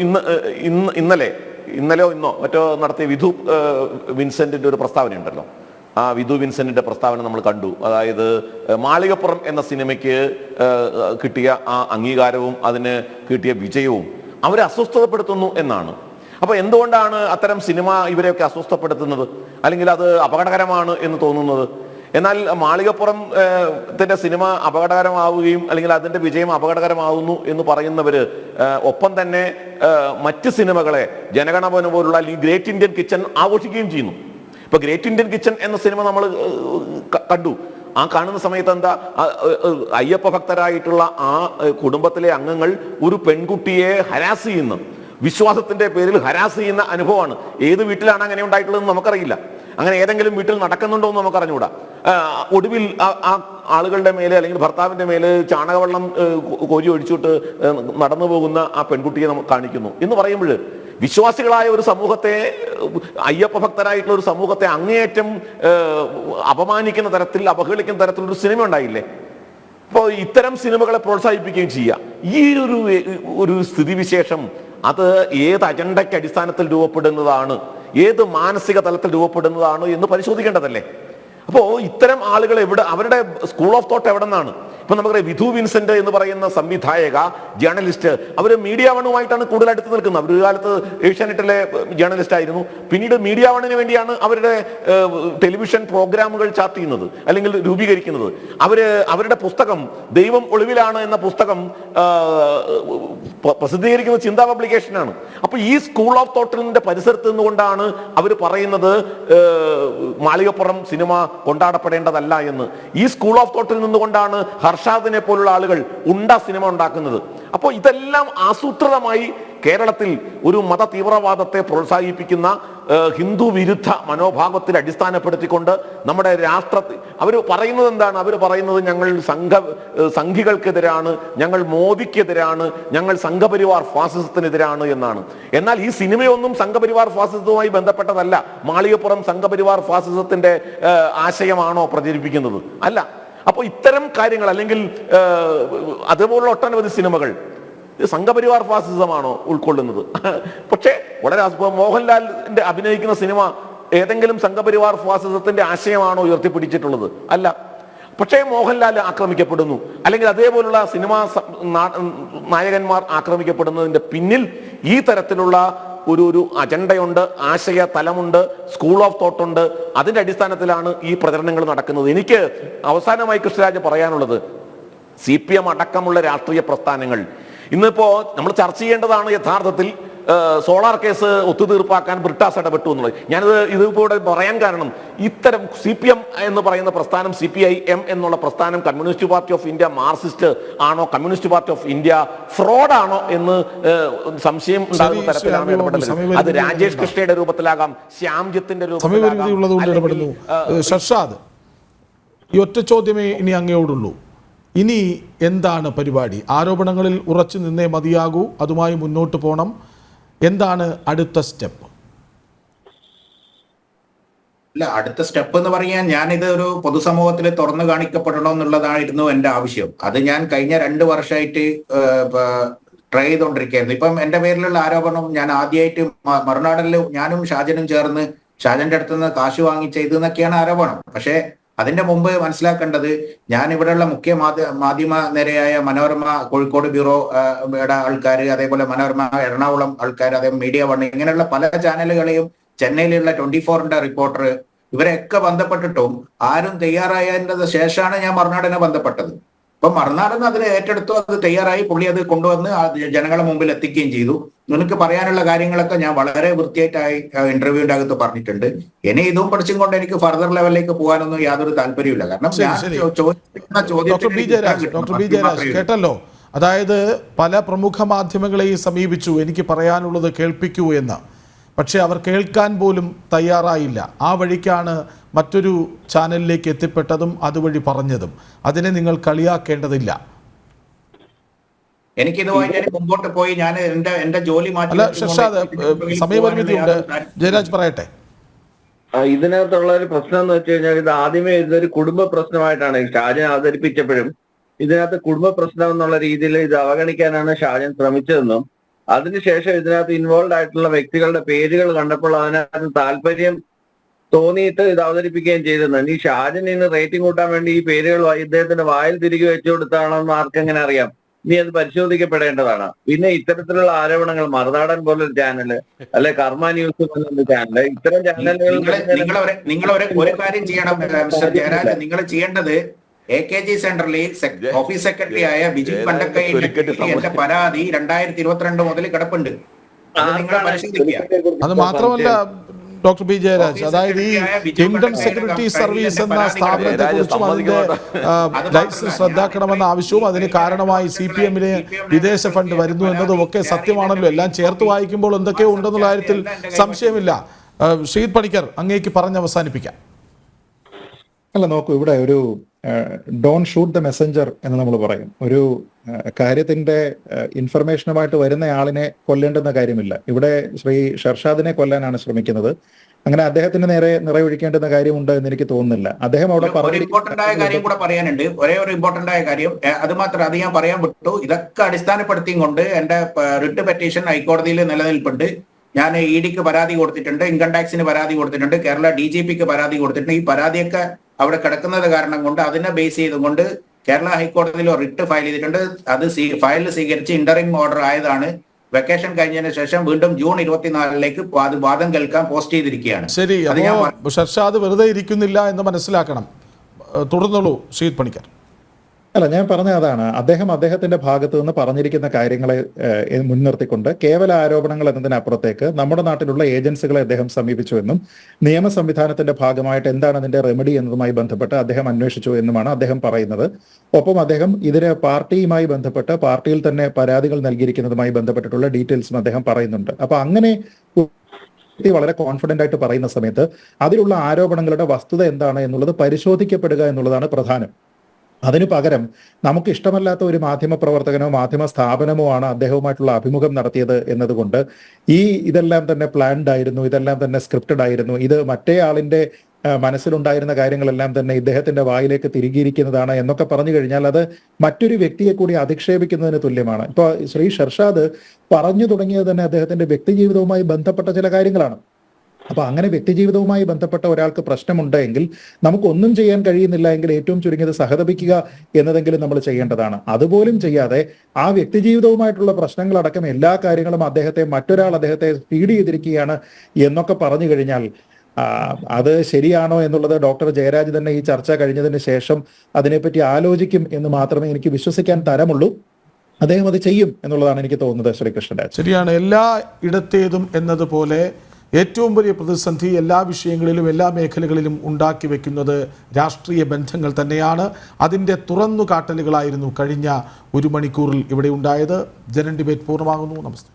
ഈ ഇന്നലെയോ ഇന്നോ മറ്റോ നടത്തിയ വിധു വിൻസെന്റിന്റെ ഒരു പ്രസ്താവന ഉണ്ടല്ലോ. ആ വിധു വിൻസെന്റിന്റെ പ്രസ്താവന നമ്മൾ കണ്ടു. അതായത് മാളികപ്പുറം എന്ന സിനിമയ്ക്ക് കിട്ടിയ ആ അംഗീകാരവും അതിന് കിട്ടിയ വിജയവും അവരെ അസ്വസ്ഥതപ്പെടുത്തുന്നു എന്നാണ്. അപ്പോൾ എന്തുകൊണ്ടാണ് അത്തരം സിനിമ ഇവരെയൊക്കെ അസ്വസ്ഥപ്പെടുത്തുന്നത്, അല്ലെങ്കിൽ അത് അപകടകരമാണ് എന്ന് തോന്നുന്നത്? എന്നാൽ മാളികപ്പുറത്തിന്റെ സിനിമ അപകടകരമാവുകയും അല്ലെങ്കിൽ അതിന്റെ വിജയം അപകടകരമാവുന്നു എന്ന് പറയുന്നവര് ഒപ്പം തന്നെ മറ്റ് സിനിമകളെ, ജനഗണമന പോലുള്ള അല്ലെങ്കിൽ ഗ്രേറ്റ് ഇന്ത്യൻ കിച്ചൺ ആഘോഷിക്കുകയും ചെയ്യുന്നു. ഇപ്പൊ ഗ്രേറ്റ് ഇന്ത്യൻ കിച്ചൺ എന്ന സിനിമ നമ്മൾ കണ്ടു. ആ കാണുന്ന സമയത്ത് എന്താ, അയ്യപ്പ ഭക്തരായിട്ടുള്ള ആ കുടുംബത്തിലെ അംഗങ്ങൾ ഒരു പെൺകുട്ടിയെ ഹരാസ് ചെയ്യുന്നു, വിശ്വാസത്തിന്റെ പേരിൽ ഹരാസ് ചെയ്യുന്ന അനുഭവമാണ്. ഏത് വീട്ടിലാണ് അങ്ങനെ ഉണ്ടായിട്ടുള്ളതെന്ന് നമുക്കറിയില്ല. അങ്ങനെ ഏതെങ്കിലും വീട്ടിൽ നടക്കുന്നുണ്ടോ എന്ന് നമുക്കറിഞ്ഞുകൂടാ. ഒടുവിൽ ആ ആളുകളുടെ മേലെ അല്ലെങ്കിൽ ഭർത്താവിന്റെ മേലെ ചാണകവെള്ളം കോരി ഒഴിച്ചിട്ട് നടന്നു പോകുന്ന ആ പെൺകുട്ടിയെ നമുക്ക് കാണിക്കുന്നു എന്ന് പറയുമ്പോൾ, വിശ്വാസികളായ ഒരു സമൂഹത്തെ, അയ്യപ്പ ഭക്തരായിട്ടുള്ള ഒരു സമൂഹത്തെ അങ്ങേയറ്റം അപമാനിക്കുന്ന തരത്തിൽ, അവഹേളിക്കുന്ന തരത്തിലൊരു സിനിമ ഉണ്ടായില്ലേ? അപ്പോൾ ഇത്തരം സിനിമകളെ പ്രോത്സാഹിപ്പിക്കുകയും ചെയ്യുക. ഈ ഒരു സ്ഥിതിവിശേഷം അത് ഏത് അജണ്ടയ്ക്ക് അടിസ്ഥാനത്തിൽ രൂപപ്പെടുന്നതാണ്, ഏത് മാനസിക തലത്തിൽ രൂപപ്പെടുന്നതാണ് എന്ന് പരിശോധിക്കേണ്ടതല്ലേ? അപ്പോൾ ഇത്തരം ആളുകൾ അവരുടെ സ്കൂൾ ഓഫ് തോട്ട് എവിടെ നിന്നാണ്? ഇപ്പൊ നമുക്കറിയാം, വിധു വിൻസെന്റ് എന്ന് പറയുന്ന സംവിധായക, ജേർണലിസ്റ്റ്, അവർ മീഡിയ വണ്ണുമായിട്ടാണ് കൂടുതൽ അടുത്ത് നിൽക്കുന്നത്. അവർ ഒരു കാലത്ത് ഏഷ്യാനെറ്റിലെ ജേർണലിസ്റ്റ് ആയിരുന്നു. പിന്നീട് മീഡിയ വണ്ണിന് വേണ്ടിയാണ് അവരുടെ ടെലിവിഷൻ പ്രോഗ്രാമുകൾ ചാർട്ട് ചെയ്യുന്നത് അല്ലെങ്കിൽ രൂപീകരിക്കുന്നത്. അവരുടെ പുസ്തകം ദൈവം ഒളിവിലാണ് എന്ന പുസ്തകം പ്രസിദ്ധീകരിക്കുന്ന ചിന്താ പബ്ലിക്കേഷനാണ്. അപ്പൊ ഈ സ്കൂൾ ഓഫ് തോട്ടിന്റെ പരിസരത്ത് നിന്നുകൊണ്ടാണ് അവർ പറയുന്നത് മാളികപ്പുറം സിനിമ കൊണ്ടാടപ്പെടേണ്ടതല്ല എന്ന്. ഈ സ്കൂൾ ഓഫ് തോട്ടിൽ നിന്നുകൊണ്ടാണ് ഹർഷാദിനെ പോലുള്ള ആളുകൾ സിനിമ ഉണ്ടാക്കുന്നത്. അപ്പോൾ ഇതെല്ലാം ആസൂത്രിതമായി കേരളത്തിൽ ഒരു മത തീവ്രവാദത്തെ പ്രോത്സാഹിപ്പിക്കുന്ന ഹിന്ദു വിരുദ്ധ മനോഭാവത്തിൽ അടിസ്ഥാനപ്പെടുത്തിക്കൊണ്ട് നമ്മുടെ രാഷ്ട്രത്തിൽ അവർ പറയുന്നത് എന്താണ്? അവർ പറയുന്നത് ഞങ്ങൾ സംഘികൾക്കെതിരാണ്, ഞങ്ങൾ മോദിക്കെതിരാണ്, ഞങ്ങൾ സംഘപരിവാർ ഫാസിസത്തിനെതിരാണ് എന്നാണ്. എന്നാൽ ഈ സിനിമയൊന്നും സംഘപരിവാർ ഫാസിസവുമായി ബന്ധപ്പെട്ടതല്ല. മാളികപ്പുറം സംഘപരിവാർ ഫാസിസത്തിന്റെ ആശയമാണോ പ്രചരിപ്പിക്കുന്നത്? അല്ല. അപ്പോൾ ഇത്തരം കാര്യങ്ങൾ, അല്ലെങ്കിൽ അതുപോലുള്ള ഒട്ടനവധി സിനിമകൾ സംഘപരിവാർ ഫാസിസമാണോ ഉൾക്കൊള്ളുന്നത്? പക്ഷേ വളരെ മോഹൻലാലിന്റെ അഭിനയിക്കുന്ന സിനിമ ഏതെങ്കിലും സംഘപരിവാർ ഫാസിസത്തിന്റെ ആശയമാണോ ഉയർത്തിപ്പിടിച്ചിട്ടുള്ളത്? അല്ല. പക്ഷേ മോഹൻലാൽ ആക്രമിക്കപ്പെടുന്നു, അല്ലെങ്കിൽ അതേപോലുള്ള സിനിമാ നായകന്മാർ ആക്രമിക്കപ്പെടുന്നതിന്റെ പിന്നിൽ ഈ തരത്തിലുള്ള ഒരു അജണ്ടയുണ്ട്, ആശയ തലമുണ്ട്, സ്കൂൾ ഓഫ് തോട്ട് ഉണ്ട്. അതിന്റെ അടിസ്ഥാനത്തിലാണ് ഈ പ്രചരണങ്ങൾ നടക്കുന്നത്. എനിക്ക് അവസാനമായി കൃഷ്ണരാജ് പറയാനുള്ളത്, CPM അടക്കമുള്ള രാഷ്ട്രീയ പ്രസ്ഥാനങ്ങൾ ഇന്നിപ്പോ നമ്മൾ ചർച്ച ചെയ്യേണ്ടതാണ് യഥാർത്ഥത്തിൽ സോളാർ കേസ് ഒത്തുതീർപ്പാക്കാൻ ബ്രിട്ടാസ് ഇടപെട്ടു എന്നുള്ളത്. ഇതിവിടെ പറയാൻ കാരണം, ഇത്തരം CPM എന്ന് പറയുന്ന പ്രസ്ഥാനം, CPIM എന്നുള്ള പ്രസ്ഥാനം communist party of India Marxist ആണോ, കമ്മ്യൂണിസ്റ്റ് പാർട്ടി ഓഫ് ഇന്ത്യ ഫ്രോഡാണോ എന്ന് സംശയം ഉണ്ടാകുന്ന തരത്തിലാണ് ഇടപെടൽ. അത് രാജേഷ് കൃഷ്ണയുടെ രൂപത്തിലാകാം, ശ്യാംജിത്തിന്റെ രൂപത്തിലാകാം. ഷർഷാദ്, ഈ ഒറ്റ ചോദ്യമേ ഇനി അങ്ങയോടുള്ളൂ. ഇനി എന്താണ് പരിപാടി? ആരോപണങ്ങളിൽ ഉറച്ചു നിന്നേ മതിയാകൂ, അതുമായി മുന്നോട്ട് പോകണം. എന്താണ് അടുത്ത സ്റ്റെപ്പ്? അല്ല, അടുത്ത സ്റ്റെപ്പ് എന്ന് പറയാൻ, ഞാനിത് ഒരു പൊതുസമൂഹത്തിൽ തുറന്നു കാണിക്കപ്പെടണം എന്നുള്ളതായിരുന്നു എൻ്റെ ആവശ്യം. അത് ഞാൻ കഴിഞ്ഞ 2 വർഷമായിട്ട് ട്രൈ ചെയ്തുകൊണ്ടിരിക്കുകയായിരുന്നു. ഇപ്പം എൻ്റെ പേരിലുള്ള ആരോപണം ഞാൻ ആദ്യമായിട്ട് മറുനാടനിൽ ഞാനും ഷാജനും ചേർന്ന് ഷാജന്റെ അടുത്ത് നിന്ന് കാശ് വാങ്ങി ചെയ്തെന്നൊക്കെയാണ് ആരോപണം. പക്ഷേ അതിന്റെ മുമ്പ് മനസ്സിലാക്കേണ്ടത്, ഞാൻ ഇവിടെയുള്ള മുഖ്യ മാധ്യമ നിരയായ മനോരമ കോഴിക്കോട് ബ്യൂറോ ആൾക്കാർ, അതേപോലെ മനോരമ എറണാകുളം ആൾക്കാർ, അതേപോലെ മീഡിയ വൺ, ഇങ്ങനെയുള്ള പല ചാനലുകളെയും, ചെന്നൈയിലുള്ള 24ന്റെ റിപ്പോർട്ടർ, ഇവരെയൊക്കെ ബന്ധപ്പെട്ടിട്ടും ആരും തയ്യാറായതിന്റെ ശേഷമാണ് ഞാൻ മറുനാടിനെ ബന്ധപ്പെട്ടത്. അപ്പൊ മറുനാടൻ അതിനെ ഏറ്റെടുത്തു, അത് തയ്യാറായി, പുള്ളി അത് കൊണ്ടുവന്ന് ജനങ്ങളുടെ മുമ്പിൽ എത്തിക്കുകയും ചെയ്തു. നിനക്ക് പറയാനുള്ള കാര്യങ്ങളൊക്കെ ഞാൻ വളരെ വൃത്തിയായിട്ടായി ഇന്റർവ്യൂവിന്റെ അകത്ത് പറഞ്ഞിട്ടുണ്ട്. ഇനി ഇതും പഠിച്ചും കൊണ്ട് എനിക്ക് ഫർദർ ലെവലിലേക്ക് പോകാനൊന്നും യാതൊരു താല്പര്യമില്ല. കാരണം ഡോക്ടർ ബി ജയരാജ് കേട്ടല്ലോ, അതായത് പല പ്രമുഖ മാധ്യമങ്ങളെയും സമീപിച്ചു എനിക്ക് പറയാനുള്ളത് കേൾപ്പിക്കൂ എന്ന്, പക്ഷെ അവർ കേൾക്കാൻ പോലും തയ്യാറായില്ല. ആ വഴിക്കാണ് മറ്റൊരു ചാനലിലേക്ക് എത്തിപ്പെട്ടതും അതുവഴി പറഞ്ഞതും. അതിനെ നിങ്ങൾ കളിയാക്കേണ്ടതില്ല. എനിക്കിതുമായി മുമ്പോട്ട് പോയി ഞാൻ എന്റെ ജോലി മാറ്റി. സമയപരിമിതിയുണ്ട്, ജയരാജ് പറയട്ടെ. ഇതിനകത്തുള്ള ഒരു പ്രശ്നം എന്ന് വെച്ച് കഴിഞ്ഞാൽ, ഇത് ആദ്യമേ ഇതൊരു കുടുംബ പ്രശ്നമായിട്ടാണ് ഷാജൻ അവതരിപ്പിച്ചപ്പോഴും ഇതിനകത്ത് കുടുംബ പ്രശ്നം എന്നുള്ള രീതിയിൽ ഇത് അവഗണിക്കാനാണ് ഷാജൻ ശ്രമിച്ചതെന്നും, അതിനുശേഷം ഇതിനകത്ത് ഇൻവോൾവ് ആയിട്ടുള്ള വ്യക്തികളുടെ പേരുകൾ കണ്ടപ്പോൾ അതിനകത്ത് താല്പര്യം തോന്നിയിട്ട് ഇത് അവതരിപ്പിക്കുകയും ചെയ്തിരുന്നു. ഈ ഷാജൻ ഇന്ന് റേറ്റിംഗ് കൂട്ടാൻ വേണ്ടി ഈ പേരുകൾ ഇദ്ദേഹത്തിന്റെ വായിൽ തിരികെ വെച്ചു കൊടുത്താണെന്ന് ആർക്കെങ്ങനെ അറിയാം? ഇനി അത് പരിശോധിക്കപ്പെടേണ്ടതാണ്. പിന്നെ ഇത്തരത്തിലുള്ള ആരോപണങ്ങൾ മറുനാടൻ പോലൊരു ചാനല്, അല്ലെ കർമ്മ ന്യൂസ് പോലൊരു ചാനല്, ഇത്തരം ചാനലുകൾ നിങ്ങൾ ഒരു കാര്യം ചെയ്യണം മിസ്റ്റർ ജയരാജ്. നിങ്ങൾ ചെയ്യേണ്ടത് AKG സെന്ററിൽ ഓഫീസ് സെക്രട്ടറി ആയ ബിജു കണ്ടക്കൈന്റെ എന്റെ പരാതി 2022 മുതൽ കിടപ്പുണ്ട്. അത് നിങ്ങൾ പരിശോധിക്കുക. അത് മാത്രമല്ല ഡോക്ടർ ബി ജയരാജ്, അതായത് ഈ കിങ്ഡം സെക്യൂരിറ്റി സർവീസ് എന്ന സ്ഥാപനത്തെ കുറിച്ചും അതിന്റെ ലൈസൻസ് റദ്ദാക്കണമെന്ന ആവശ്യവും അതിന് കാരണമായി CPM-ന് വിദേശ ഫണ്ട് വരുന്നു എന്നതും ഒക്കെ സത്യമാണല്ലോ. എല്ലാം ചേർത്ത് വായിക്കുമ്പോൾ എന്തൊക്കെയോ ഉണ്ടെന്നുള്ള കാര്യത്തിൽ സംശയമില്ല. ശ്രീത് പണിക്കർ, അങ്ങേക്ക് പറഞ്ഞ് അവസാനിപ്പിക്കാം. അല്ല, നോക്കൂ, ഇവിടെ ഒരു ഡോൺ ഷൂട്ട് ദ മെസ്സഞ്ചർ എന്ന് നമ്മൾ പറയും. ഒരു കാര്യത്തിന്റെ ഇൻഫർമേഷനുമായിട്ട് വരുന്ന ആളിനെ കൊല്ലേണ്ടുന്ന കാര്യമില്ല. ഇവിടെ ശ്രീ ഷർഷാദിനെ കൊല്ലാനാണ് ശ്രമിക്കുന്നത്. അങ്ങനെ അദ്ദേഹത്തിന് നേരെ നിറയൊഴിക്കേണ്ടുന്ന കാര്യമുണ്ട് എന്ന് എനിക്ക് തോന്നുന്നില്ല. അദ്ദേഹം അവിടെ ഇമ്പോർട്ടന്റ് ആയ കാര്യം കൂടെ പറയാനുണ്ട്. ഒരേ ഒരു ഇമ്പോർട്ടന്റ് ആയ കാര്യം, അത് മാത്രം അത് ഞാൻ പറയാൻ വിട്ടു. ഇതൊക്കെ അടിസ്ഥാനപ്പെടുത്തിയും കൊണ്ട് എന്റെ റിട്ട് പെറ്റീഷൻ ഹൈക്കോടതിയിൽ നിലനിൽപ്പുണ്ട്. ഞാൻ ED-ക്ക് പരാതി കൊടുത്തിട്ടുണ്ട്, ഇൻകം ടാക്സിന് പരാതി കൊടുത്തിട്ടുണ്ട്, കേരള DGP-ക്ക് പരാതി കൊടുത്തിട്ടുണ്ട്. ഈ പരാതിയൊക്കെ അവിടെ കിടക്കുന്നത് കാരണം കൊണ്ട് അതിനെ ബേസ് ചെയ്തുകൊണ്ട് കേരള ഹൈക്കോടതിയിൽ റിട്ട് ഫയൽ ചെയ്തിട്ടുണ്ട്. അത് ഫയൽ സ്വീകരിച്ച് ഇന്ററിം ഓർഡർ ആയതാണ്. വെക്കേഷൻ കഴിഞ്ഞതിന് ശേഷം വീണ്ടും ജൂൺ 24-ലേക്ക് വാദം കേൾക്കാൻ പോസ്റ്റ് ചെയ്തിരിക്കുകയാണ്. ശരി, ഷർഷാദ് വെറുതെ ഇരിക്കുന്നില്ല എന്ന് മനസ്സിലാക്കണം. തുടർന്നുള്ളൂ ശ്രീത് പണിക്കർ. അല്ല, ഞാൻ പറഞ്ഞ അതാണ്, അദ്ദേഹത്തിന്റെ ഭാഗത്ത് നിന്ന് പറഞ്ഞിരിക്കുന്ന കാര്യങ്ങളെ മുൻനിർത്തിക്കൊണ്ട് കേവല ആരോപണങ്ങൾ എന്നതിനപ്പുറത്തേക്ക് നമ്മുടെ നാട്ടിലുള്ള ഏജൻസികളെ അദ്ദേഹം സമീപിച്ചു എന്നും നിയമ സംവിധാനത്തിന്റെ ഭാഗമായിട്ട് എന്താണ് അതിന്റെ റെമഡി എന്നതുമായി ബന്ധപ്പെട്ട് അദ്ദേഹം അന്വേഷിച്ചു എന്നുമാണ് അദ്ദേഹം പറയുന്നത്. ഒപ്പം അദ്ദേഹം ഇതിന് പാർട്ടിയുമായി ബന്ധപ്പെട്ട് പാർട്ടിയിൽ തന്നെ പരാതികൾ നൽകിയിരിക്കുന്നതുമായി ബന്ധപ്പെട്ടിട്ടുള്ള ഡീറ്റെയിൽസും അദ്ദേഹം പറയുന്നുണ്ട്. അപ്പൊ അങ്ങനെ വളരെ കോൺഫിഡന്റ് ആയിട്ട് പറയുന്ന സമയത്ത് അതിലുള്ള ആരോപണങ്ങളുടെ വസ്തുത എന്താണ് എന്നുള്ളത് പരിശോധിക്കപ്പെടുക എന്നുള്ളതാണ് പ്രധാനം. അതിനു പകരം നമുക്ക് ഇഷ്ടമല്ലാത്ത ഒരു മാധ്യമ പ്രവർത്തകനോ മാധ്യമ സ്ഥാപനമോ ആണ് അദ്ദേഹവുമായിട്ടുള്ള അഭിമുഖം നടത്തിയത് എന്നതുകൊണ്ട് ഇതെല്ലാം തന്നെ പ്ലാൻഡ് ആയിരുന്നു, ഇതെല്ലാം തന്നെ സ്ക്രിപ്റ്റഡ് ആയിരുന്നു, ഇത് മറ്റേ ആളിന്റെ മനസ്സിലുണ്ടായിരുന്ന കാര്യങ്ങളെല്ലാം തന്നെ ഇദ്ദേഹത്തിന്റെ വായിലേക്ക് തിരികിയിരിക്കുന്നതാണ് എന്നൊക്കെ പറഞ്ഞു കഴിഞ്ഞാൽ അത് മറ്റൊരു വ്യക്തിയെ കൂടി അധിക്ഷേപിക്കുന്നതിന് തുല്യമാണ്. ഇപ്പൊ ശ്രീ ഷർഷാദ് പറഞ്ഞു തുടങ്ങിയത് തന്നെ അദ്ദേഹത്തിന്റെ വ്യക്തിജീവിതവുമായി ബന്ധപ്പെട്ട ചില കാര്യങ്ങളാണ്. അപ്പൊ അങ്ങനെ വ്യക്തിജീവിതവുമായി ബന്ധപ്പെട്ട ഒരാൾക്ക് പ്രശ്നമുണ്ടെങ്കിൽ നമുക്കൊന്നും ചെയ്യാൻ കഴിയുന്നില്ല എങ്കിൽ ഏറ്റവും ചുരുങ്ങിയത് സഹതപിക്കുക എന്നതെങ്കിലും നമ്മൾ ചെയ്യേണ്ടതാണ്. അതുപോലും ചെയ്യാതെ ആ വ്യക്തിജീവിതവുമായിട്ടുള്ള പ്രശ്നങ്ങളടക്കം എല്ലാ കാര്യങ്ങളും മറ്റൊരാൾ അദ്ദേഹത്തെ ഫീഡ് ചെയ്തിരിക്കുകയാണ് എന്നൊക്കെ പറഞ്ഞു കഴിഞ്ഞാൽ അത് ശരിയാണോ എന്നുള്ളത് ഡോക്ടർ ജയരാജ് തന്നെ ഈ ചർച്ച കഴിഞ്ഞതിന് ശേഷം അതിനെപ്പറ്റി ആലോചിക്കും എന്ന് മാത്രമേ എനിക്ക് വിശ്വസിക്കാൻ തരമുള്ളൂ. അദ്ദേഹം അത് ചെയ്യും എന്നുള്ളതാണ് എനിക്ക് തോന്നുന്നത്. ശ്രീ കൃഷ്ണരാജ്, ശരിയാണ്. എല്ലാ ഇടത്തേതും എന്നതുപോലെ ഏറ്റവും വലിയ പ്രതിസന്ധി എല്ലാ വിഷയങ്ങളിലും എല്ലാ മേഖലകളിലും ഉണ്ടാക്കി വെക്കുന്നത് രാഷ്ട്രീയ ബന്ധങ്ങൾ തന്നെയാണ്. അതിൻ്റെ തുറന്നുകാട്ടലുകളായിരുന്നു കഴിഞ്ഞ 1 മണിക്കൂറിൽ ഇവിടെ ഉണ്ടായത്. ജനൻ ഡിബേറ്റ് പൂർണ്ണമാകുന്നു. നമസ്തേ.